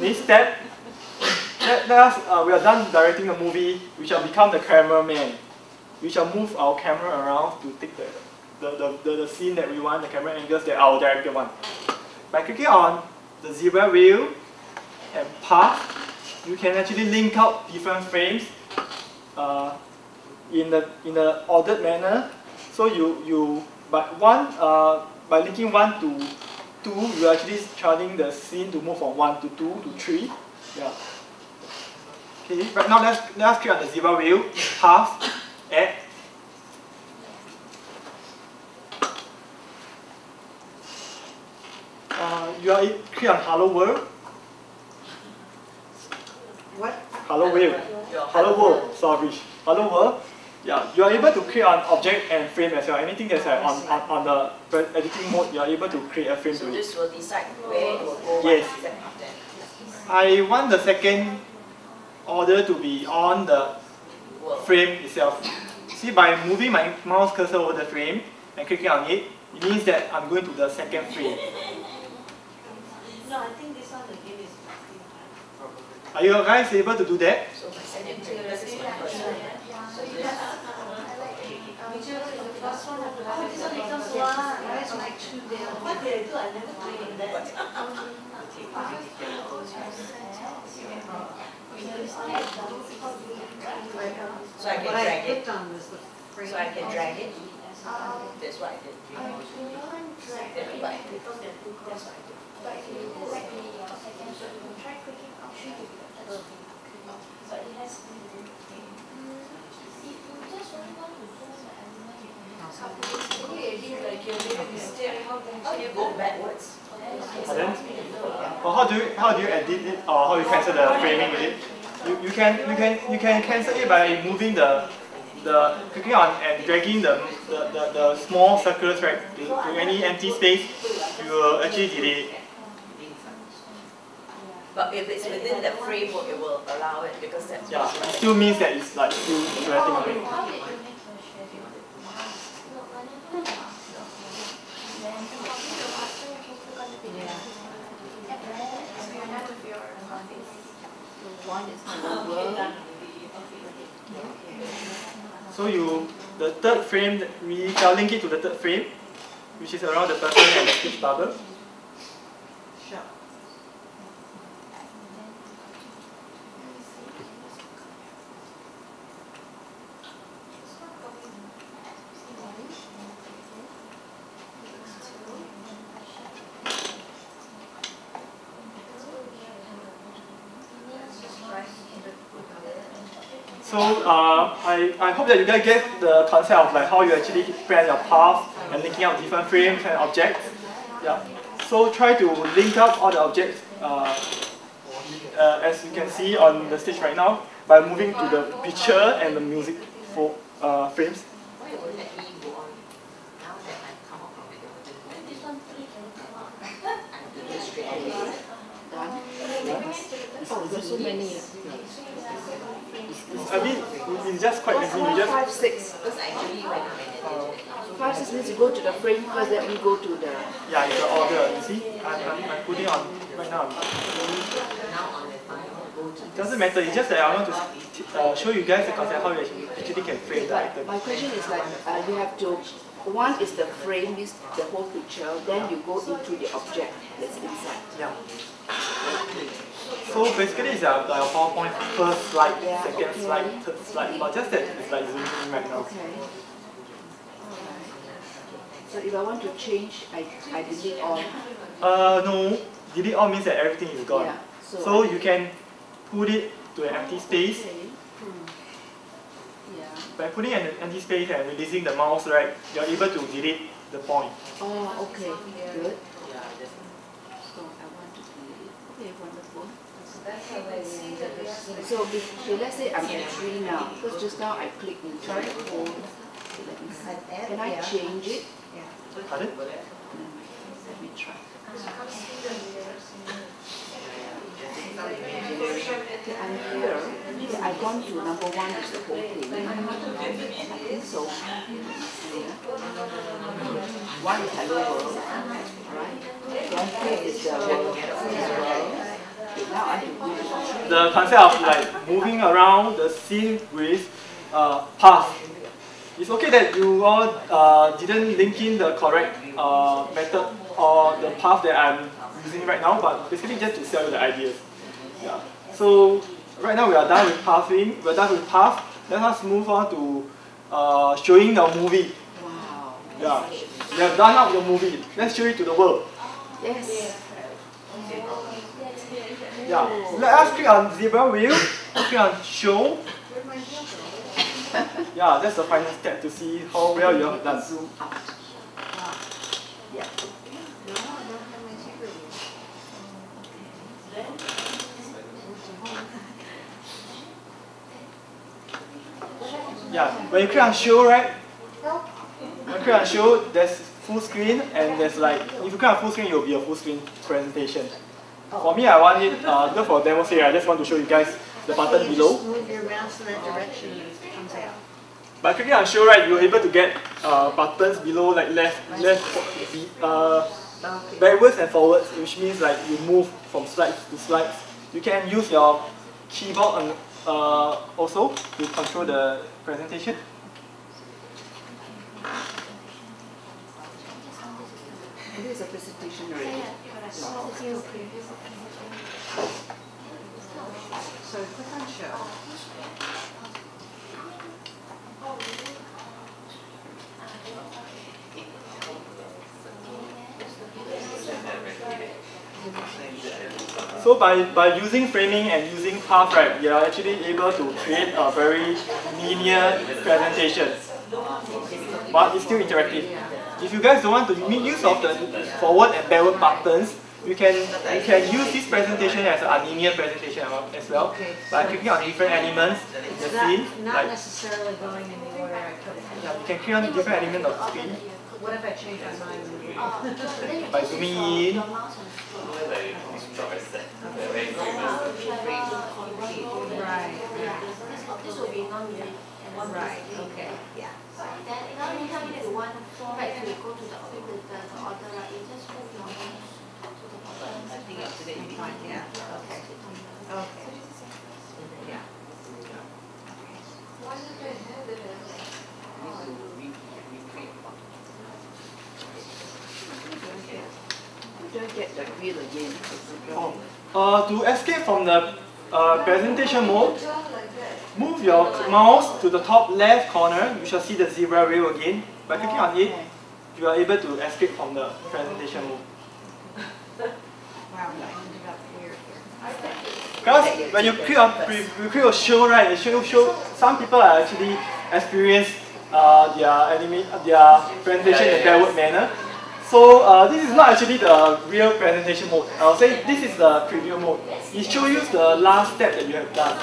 next step. We are done directing the movie. We shall become the cameraman. We shall move our camera around to take the scene that we want, the camera angles that our director wants. By clicking on the zebra wheel and path, you can actually link out different frames in the ordered manner. So by linking 1 to 2, you're actually charting the scene to move from 1 to 2 to 3. Yeah. Okay. Right now, let's click on the zebra wheel, path, add. You are click on Hello World. Hello World, sorry. Hello World. Yeah, you are able to create an object and frame as well. Anything that's like on the editing mode, you are able to create a frame So to it. this will decide where it will go. Yes. I want the second order to be on the frame itself. See, by moving my mouse cursor over the frame and clicking on it, it means that I'm going to the second frame. No, I think this one again is. Are you guys able to do that? So my second frame, this is my first frame. So this. Which is the first one? Oh, this one becomes one. Where's my two there? What did I do? I never played that. So I can What I drag it. clicked on was the frame. So I can drag it. That's what I did. That's what I did. That's what I did. How do you go backwards? Pardon? Well, how do you edit it, or how you cancel the framing with it? You can cancel it by moving the clicking on and dragging the small circles right to any empty space. You will actually delete it. But if it's within the framework, it will allow it because that's Yeah, it still means that it's like still interacting with it. One is over. So the third frame, we shall link it to the third frame, which is around the person and the speech bubble. Sure. So I hope that you guys get the concept of like how you actually plan your path and linking up different frames and objects. Yeah. So try to link up all the objects as you can see on the stage right now by moving to the picture and the music frames. why it won't let me go on now that I've come up from it. I do this straight away. Oh, there's so many. I mean, it's just quite easy. You just 5, 6. Because actually when I'm editing, 5, 6 means you go to the frame first, then we go to the. yeah, it's the order. You see, I'm putting on right now. now on the file, I'll go to It doesn't matter. It's just that I want to show you guys the concept how you actually can frame the item. My question is like, you have to, one is the frame, means the whole picture, then you go into the object that's inside. Yeah. So basically it's like a PowerPoint first slide, Yeah, second okay. slide, third slide, but just that it's like zooming in right now. Okay. Alright. So if I want to change, I delete all. No, delete all means that everything is gone. Yeah, So you can put it to an empty space. Okay. Yeah. By putting an empty space and releasing the mouse, right, you're able to delete the point. Oh, okay. Good. So I want to delete. Okay, wonderful. So if, let's say I'm at 3 now, because just now I clicked into it. Let me see. Can I change it? Pardon? Let me try. Okay, I'm here. Okay, I've gone to number 1 is the whole thing. I think so. Yeah. 1 is hello world. Right? Then 2 is the world. Okay, now I can go to 3. The concept of like moving around the scene with path. It's okay that you all didn't link in the correct method or the path that I'm using right now, but basically just to sell you the ideas. Yeah. So right now we are done with pathing. We're done with path. Let us move on to showing the movie. Wow. Yeah. We have done up the movie. Let's show it to the world. Yes. Yeah. Let us click on zebra wheel. Click on show. Yeah, that's the final step to see how well you have done. Zoom out. Yeah. Yeah, when you click on show, right? When you click on show, there's full screen, and there's like, if you click on full screen, it will be a full screen presentation. For me, I want it, just for demo sake, I just want to show you guys the button below. Just move your mouse in that direction and it comes out. By clicking on show, right, you're able to get buttons below, like backwards and forwards, which means like you move from slides to slides. You can use your keyboard also to control the presentation. This is a presentation already. So click on show. So by using framing and using path, right, you are actually able to create a very linear presentation, but it's still interactive. If you guys don't want to make use of the forward and backward buttons, you can use this presentation as a linear presentation as well by clicking on different elements in the scene. Not necessarily going in the order I put it. Yeah, you can click on different elements of the screen. What if I change my mind? By zooming in. This will be non-unique. Right, okay, yeah. Then anytime you want to go to the order, right, you just move your mouse to the bottom. I think up to the incline, yeah, okay. Okay. Yeah. Don't get the wheel again. To escape from the presentation mode, move your mouse to the top left corner. You shall see the zebra wheel again. By clicking on it, you are able to escape from the presentation mode. Wow, I ended up weird here. Because when you click on show, right, it show some people are actually experience their presentation in a backward manner. So this is not actually the real presentation mode. I'll say this is the preview mode. It shows you the last step that you have done.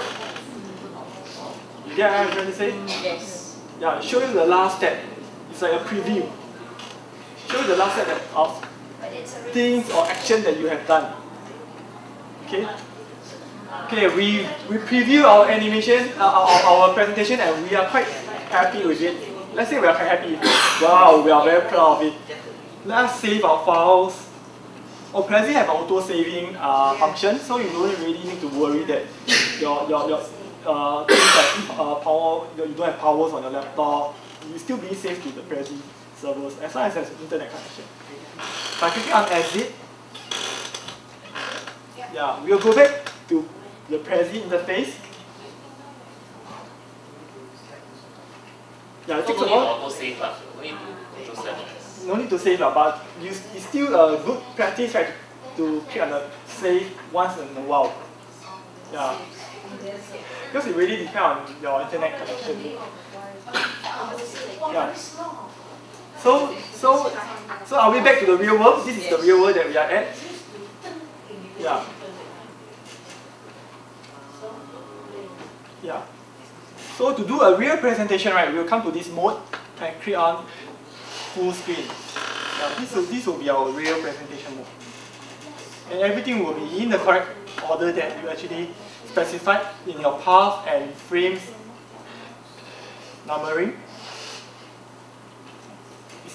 You get what I'm trying to say? Yes. Yeah, it shows you the last step. It's like a preview. Show you the last step of things or action that you have done. Okay. Okay, we preview our animation, our presentation, and we are quite happy with it. Let's say we are quite happy with it. Wow, we are very proud of it. Let's save our files. Prezi have an auto-saving function, so you don't really need to worry that your things like power, you don't have powers on your laptop. You still being saved to the Prezi servers as long as there's internet connection. By clicking on exit, yeah, we'll go back to the Prezi interface. Yeah, it takes a while. No need to save, but it's still a good practice, right, to click on the save once in a while. Yeah. Because it really depends on your internet connection. Yeah. So are we back to the real world? This is the real world that we are at. Yeah. Yeah. So to do a real presentation, right, we'll come to this mode and click on full screen. Now this will be our real presentation mode. And everything will be in the correct order that you actually specified in your path and frames numbering.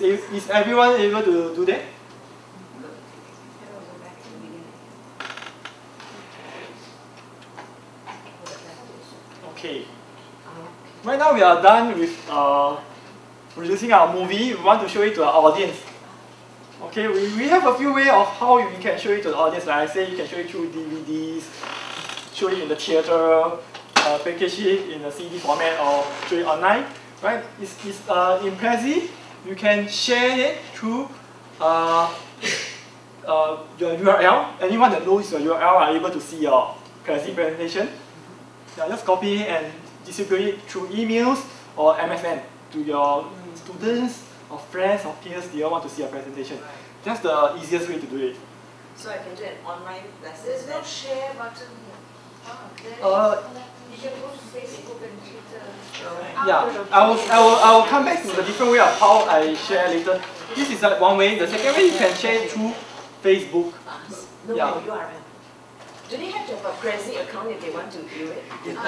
Is everyone able to do that? Okay. Right now we are done with producing our movie. We want to show it to our audience. Okay, we have a few ways of how we can show it to the audience. Like I say, you can show it through DVDs, show it in the theater, package it in a CD format, or show it online. Right? It's in Prezi, you can share it through your URL. Anyone that knows your URL are able to see your Prezi presentation. Yeah, just copy it and distribute it through emails or MSN to your students or friends or peers. Do you want to see a presentation? That's the easiest way to do it. So I can do an online lesson. There's no share button here. You can go to Facebook and Twitter. Yeah, I will come back to the different way of how I share later. This is like one way. The second way, you can share it through Facebook. No, Yeah. URL. Do they have to have a Prezi account if they want to view it?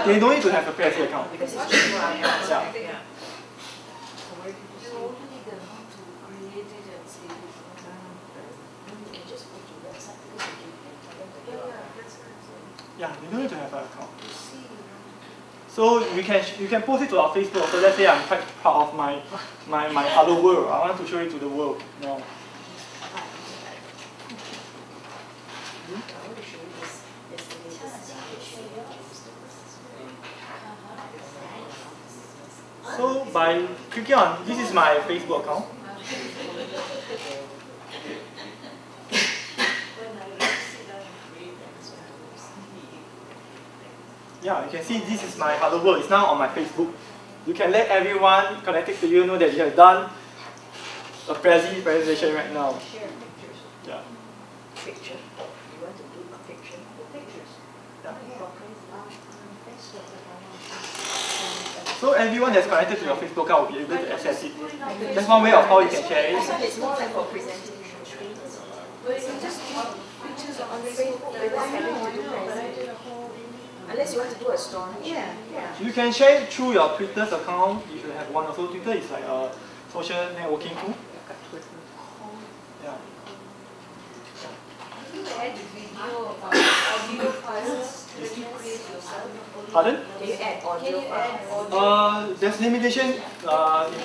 They don't need to have a Prezi account. Because it's just URL. Yeah. You only need the how to create it and save it. You can just go to the website because you can tell them the URL. That's what Yeah, they don't need to have an account. you see. So you can post it to our Facebook. So let's say I'm quite proud of my Hello World. I want to show it to the world now. I want to show you this yesterday. So by clicking on, this is my Facebook account. Yeah, you can see this is my Hello World. It's now on my Facebook. You can let everyone connected to you know that you have done a Prezi presentation right now. Share pictures. Yeah. Picture. You want to do a picture? Pictures. Yeah. Facebook. So everyone that's connected to your Facebook account will be able to access it. That's one way of how you can share This it. one is more like for presentation. But you can just put pictures on Facebook without having to do Prezi. Unless you want to do a story. Yeah. You can share it through your Twitter's account if you have one. Also, Twitter is like a social networking tool. Yeah. You add video, audio files that you create yourself. Pardon? Can you add audio files? There's limitation in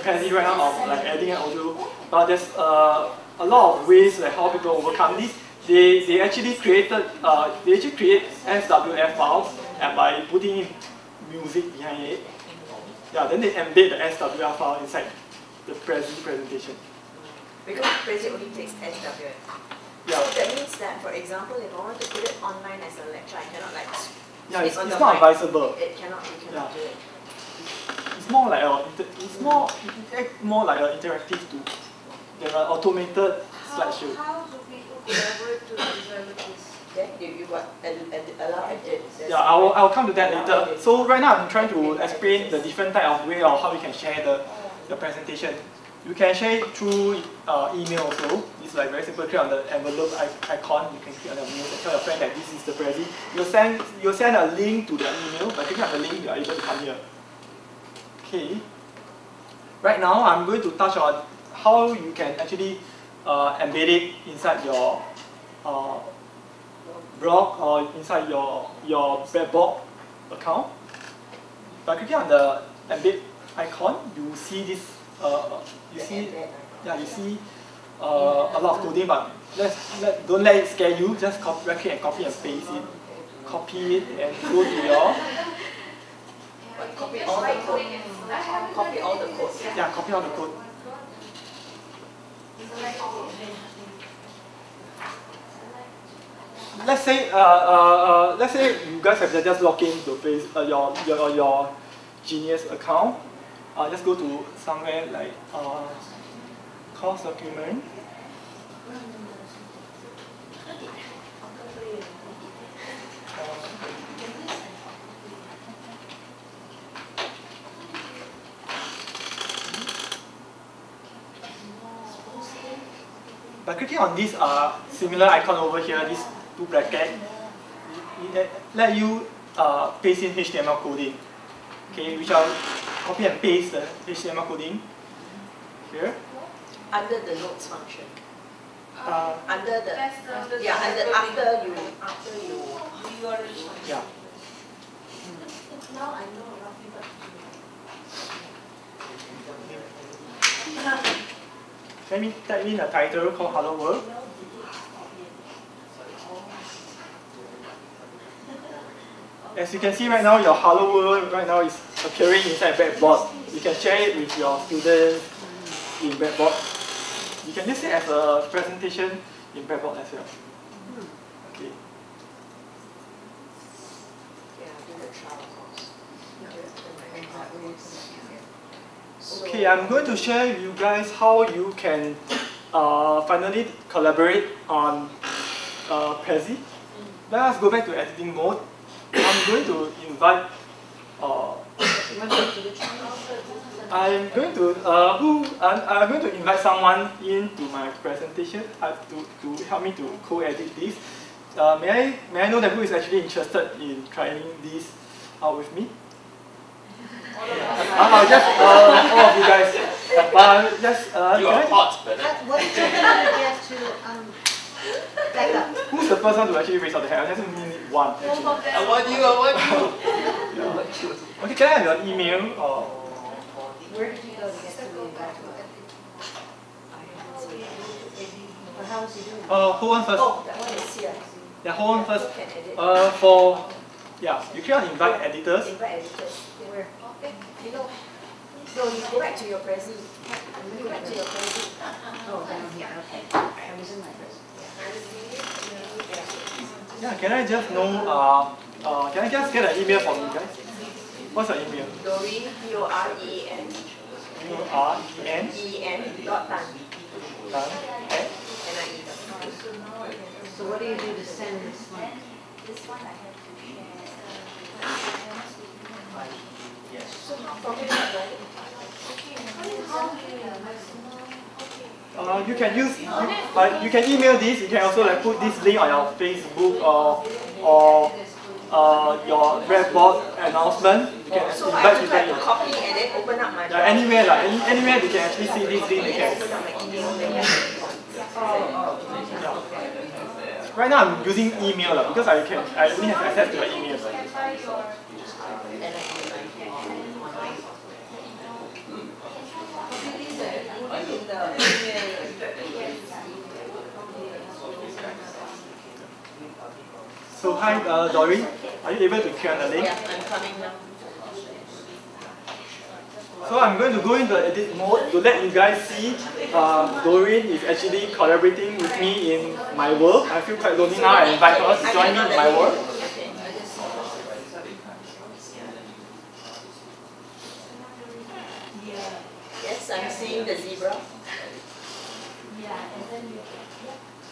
Prezi right now of like adding an audio, but there's a lot of ways like how people overcome this. They actually create SWF files and by putting in music behind it. Yeah, then they embed the SWF file inside the Prezi presentation. Because Prezi only takes SWF. Yeah. So that means that, for example, if I want to put it online as a lecture, I cannot like Yeah, speak it's on the not mic. advisable. You cannot Yeah. do it. It's more like it acts more like an interactive tool than an automated slideshow. How do people collaborate to develop this? Then you got allow edit. Yeah, I'll come to that later. So right now I'm trying to explain the different type of way of how you can share the presentation. You can share it through email also. It's like very simple. Click on the envelope icon. You can click on the email and tell your friend that this is the Prezi. You'll send a link to the email. By clicking on the link, you are able to come here. Okay. Right now, I'm going to touch on how you can actually embed it inside your blog or inside your web account. By clicking on the embed icon, you see this. You see a lot of coding, but don't let it scare you. Just right click and copy and paste it. Copy it and go to your. Copy all the code. Copy all the code. Yeah, copy all the code. Let's say you guys have just logged into your Genius account. Just go to somewhere like course document. By clicking on this similar icon over here, this two bracket, it let you paste in HTML coding. Okay, which I'll copy and paste the HTML coding here. Under the notes function. Under the After you. Yeah. Now I know roughly what to do. Let me type in a title called Hello World. As you can see right now, your Hello World right now is appearing inside Blackboard. You can share it with your students in Blackboard. You can use it as a presentation in Blackboard as well. Okay. Yeah, do the trial course. Okay, I'm going to share with you guys how you can finally collaborate on Prezi. Let us go back to editing mode. I'm going to invite. I'm going to invite someone into my presentation to help me to co-edit this. May I know that who is actually interested in trying this out with me? Just all of you guys. You are hot, but What did you get to back up? who's the first one to actually raise out the hand? I just only need one. I want you. Yeah. Okay, can I have your email? Where did you go to get to the back up? Or how was he doing? Hold on first. Oh, that one is here. Yeah, hold on first. Can edit. You can invite editors. Invite editors. Where? No, you go back to your Prezi. Go back to your Prezi. Oh, down here, okay. I was in my first. Yeah, can I just know? Can I just get an email from you guys? What's your email? Doreen, P-O-R-E-N. P-O-R-E-N. E-N dot Tan. Tan. N. N-I-E. So what do you do to send this link? You can use, you can email this. You can also like put this link on your Facebook or your Redboard announcement. You can So I have to invite like copy and then open up my anywhere like anywhere they can actually see this link. They can. open up my email then. Right now I'm using email because I only have access to my email. So hi Doreen, are you able to click on the link? Yeah, I'm coming now. So I'm going to go into edit mode to let you guys see Doreen is actually collaborating with me in my work. I feel quite lonely now. I invite her to join me in my work. Yes, I'm seeing the zebra. Yeah.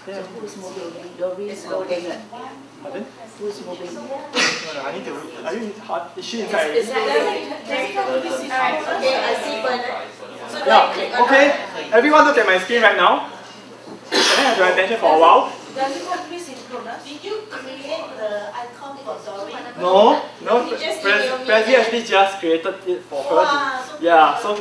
Who's moving? Doreen is loading. Pardon? Who's moving? No, I need to. Are you? Is she inside? Is that okay, I see Bernard. So do I click Yeah. on Okay. Everyone look at my screen right now. Can I have your attention for a while? Does it have to be synchronous? Did you create the icon for Doreen? No. He just emailed me. Prezi actually just created it for her. Wow, so Yeah. So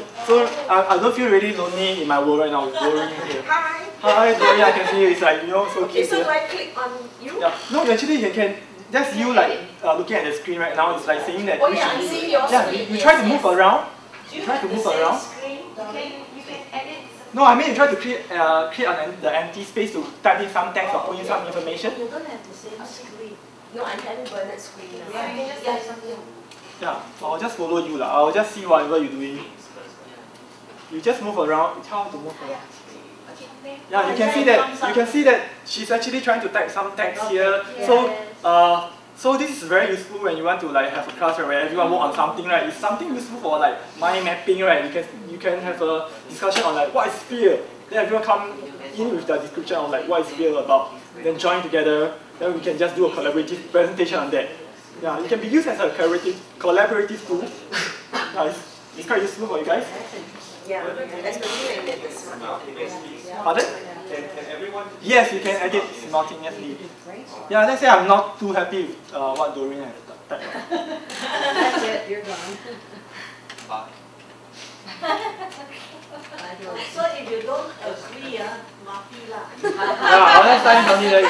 I don't feel really lonely in my world right now with Doreen here. Hi. Hi, Doreen. I can see you. It's like so Okay, cute. so here. do I click on you? Yeah. No, actually you can. That's you like looking at the screen right now. It's like saying that Oh you yeah, should I'm be. seeing your Yeah. screen. You try to move around. do you Try have to the move same around. screen, Doreen? You can edit. No, I mean you try to create the empty space to type in some text or put in some information. You don't have the same screen. No, I'm having Bernard's screen now. Yeah, you just type something. Yeah, I'll just follow you lah. I'll just see whatever you're doing. You just move around. You tell her to move around. Yeah, you can see that. You can see that she's actually trying to type some text here. So this is very useful when you want to like have a class where everyone work on something, right? It's something useful for like mind mapping, right? You can have a discussion on like what is fear. Then everyone come in with the description of like what is fear about. Then join together. Then we can just do a collaborative presentation on that. Yeah, it can be used as a collaborative tool. Yeah, it's quite useful for you guys. Yeah, especially when it's smart. Pardon? Yes, you can edit simultaneously. Yeah, let's say I'm not too happy with what Doreen has typed. That's it, you're gone. So if you don't agree, Marty lah. Yeah, next time only like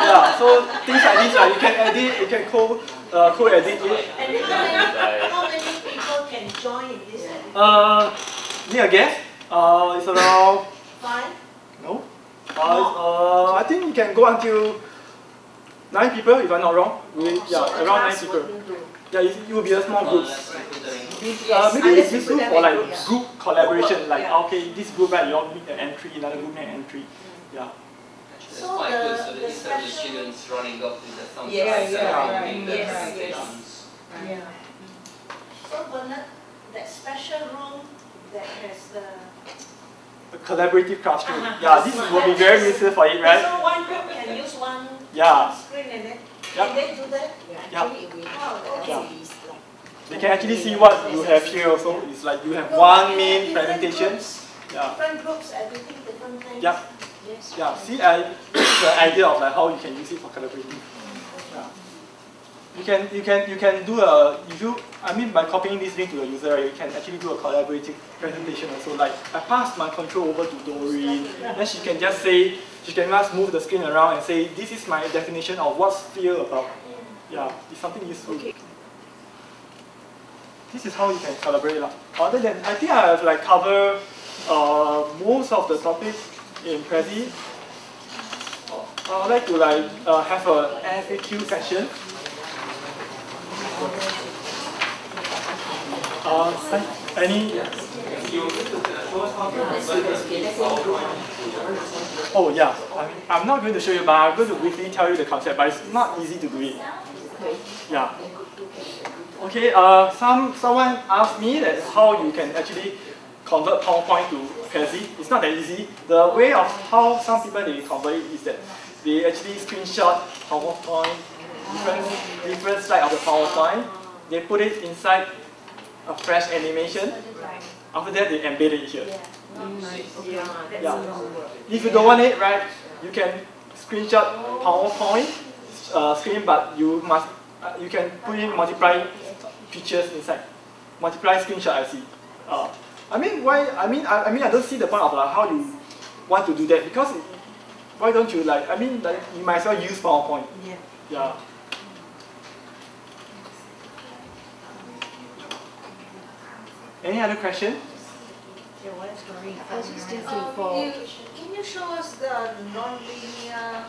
yeah, so things like this, you can edit, you can co-edit it. And then how many people can join in this? Need a guess? It's around 5? no. I think you can go until 9 people if I'm not wrong. Yeah, around 9 people. Yeah, it will be a small group. Maybe it's useful for like group collaboration. Like okay, this group right, you all make an entry, another group make an entry. Yeah. That's quite good, so that instead of the students running up to the thumb Yes, Yeah. So Bernard, that special room that has the a collaborative classroom. Yeah, this will be very useful for it, right? So one group can use one Yeah. screen and then, Yep. can they do that? Yeah. Yeah. They can actually see what you have here also. It's like you have one main presentation. Yeah. Different groups editing different things. Yeah. Yeah. See, this is the idea of like how you can use it for collaborating. Yeah. You can do by copying this link to the user, right, you can actually do a collaborative presentation also. Like I passed my control over to Doreen, then she can just move the screen around and say, this is my definition of what's sphere about. Yeah, it's something useful. Okay. This is how you can collaborate. Other than, I think I have like covered most of the topics in Prezi. I would like to have a FAQ session. Any? Oh yeah, I'm not going to show you, but I'm going to briefly tell you the concept. But it's not easy to do it. Yeah. Okay. Someone asked me that how you can actually convert PowerPoint to Prezi. It's not that easy. The way of how some people they convert it is that they actually screenshot PowerPoint, different slide of the PowerPoint. They put it inside a fresh animation. After that, they embed it here. Yeah. If you don't want it, right, you can screenshot PowerPoint screen, but you can put in multiply pictures inside. Multiply screenshot. I see. I don't see the point of how you want to do that, because why don't you you might as well use PowerPoint. Yeah. Any other question? I was just thinking for... Can you show us the non-linear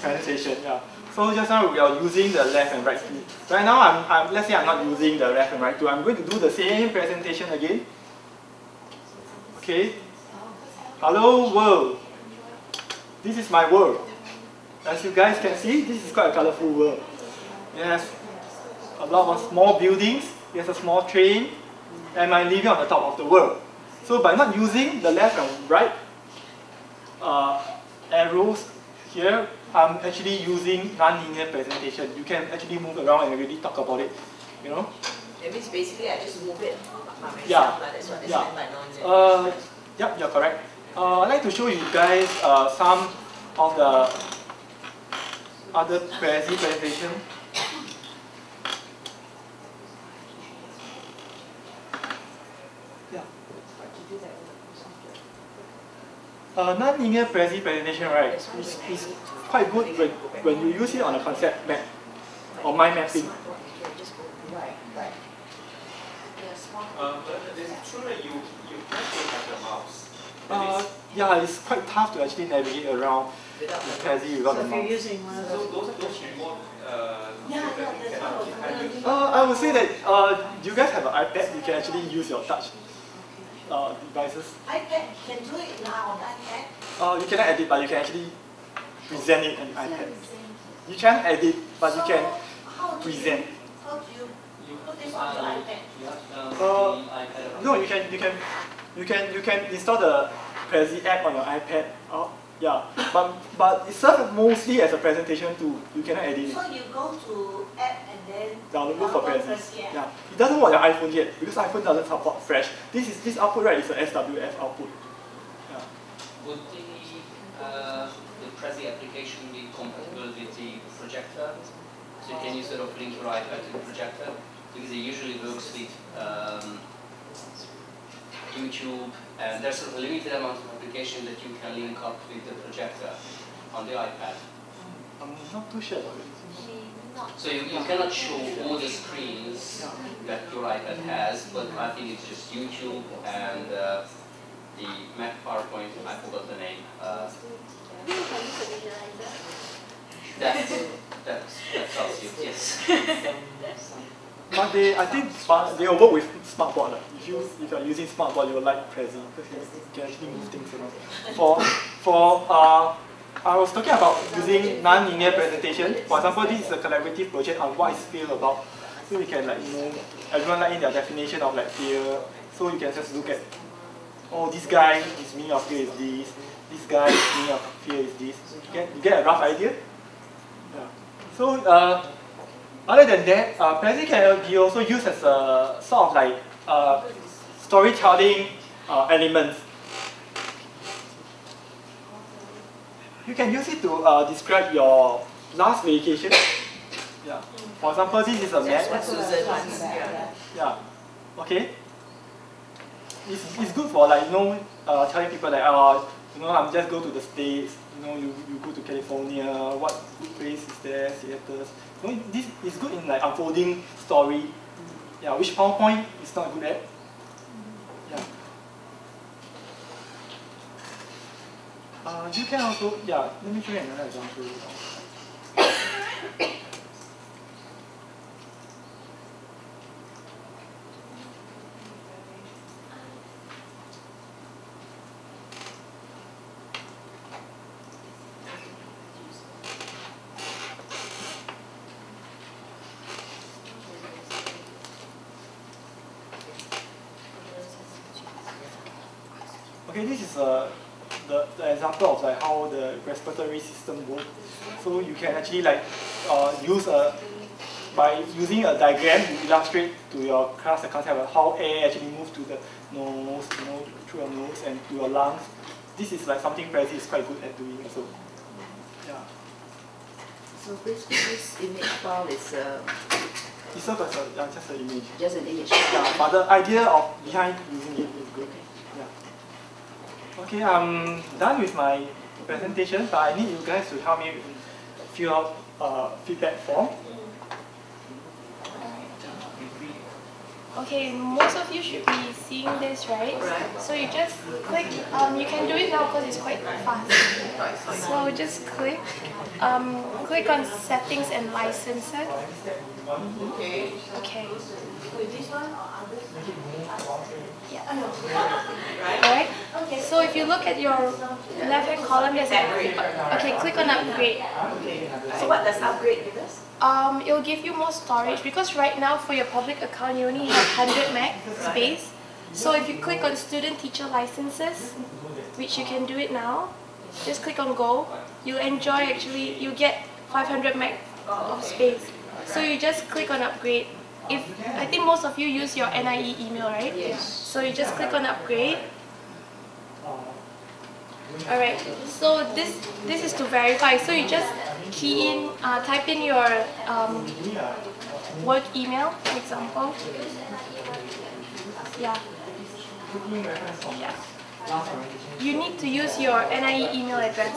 Presentation, yeah. So just now we are using the left and right tool. Right now, let's say I'm not using the left and right tool. I'm going to do the same presentation again. Okay. Hello world. This is my world. As you guys can see, this is quite a colorful world. It has a lot of small buildings. It has a small train, and I'm living on the top of the world. So by not using the left and right arrows here, I'm actually using non-linear presentation. You can actually move around and really talk about it. You know? That means basically I just move it by myself. Yeah. That's what it's meant by non-linear. Yep, you're correct. I'd like to show you guys some of the other Prezi presentation. Yeah. Non-linear Prezi presentation, right, is quite good when you use it on a concept map or mind mapping. Is it true that you actually have the mouse? Yeah, it's quite tough to actually navigate around the Prezi without the If you're mouse. using one of those... Those remote I would say that you guys have an iPad, you can actually use your touch devices. iPad can do it now on iPad. You cannot edit, but you can actually present it on iPad. You can't edit, but you can present. How do you put this on the iPad? No, you can install the Prezi app on your iPad. Yeah, but it serves mostly as a presentation tool. You cannot edit it. So you go to app and then Download for Prezi. Yeah, it doesn't work on your iPhone yet because iPhone doesn't support Fresh. This output, right, is a SWF output. Yeah. Would the Prezi application be compatible with the projector? So you can use sort of link your iPad to the projector, because it usually works with YouTube, and there's a limited amount of application that you can link up with the projector on the iPad. I'm not too sure about it. So you cannot show all the screens that your iPad has, but I think it's just YouTube and the Mac PowerPoint, I forgot the name. That tells you, yes. But I think they will work with Smartboard. If you're using Smartboard, you will like Prezi because you can actually move things around. I was talking about using non-linear presentation. For example, this is a collaborative project on what is sphere about. So we can everyone in their definition of sphere. So you can just look at oh, this guy is meaning of fear is this guy is meaning of fear is this. You get a rough idea? Yeah. So other than that, Prezi can be also used as a sort of like storytelling elements. You can use it to describe your last vacation. Yeah. For example, this is a map. That's what Susan wants. Yeah. Okay. It's good for like telling people like I'm just go to the States. You go to California. What good place is there? Seattle. This is good in like unfolding story. Yeah. Which PowerPoint is not good at. Yeah. You can also, let me show you another example. Okay, this is the example of like how the respiratory system works. So you can actually like by using a diagram to illustrate to your class the concept of how air actually moves to the nose, through your nose and to your lungs. This is like something Prezi is quite good at doing also. Yeah. So basically this image file is It serves as just an image. just an image. Yeah, but the idea of behind using it is good. Yeah. Okay, I'm done with my presentation, but I need you guys to help me fill out feedback form. Okay, most of you should be seeing this, right? So you just click, you can do it now because it's quite fast. So just click on settings and licenses. Okay. Yeah. Alright. So if you look at your left-hand column, there's click on upgrade. So what does upgrade give us? It'll give you more storage because right now for your public account you only have 100 meg space. So if you click on student teacher licenses, which you can do it now, just click on go. You'll enjoy you get 500 meg of space. So you just click on upgrade. I think most of you use your NIE email, right? Yes. So you just click on upgrade. Alright, so this is to verify. So you just key in, type in your work email, for example. Yeah. You need to use your NIE email address.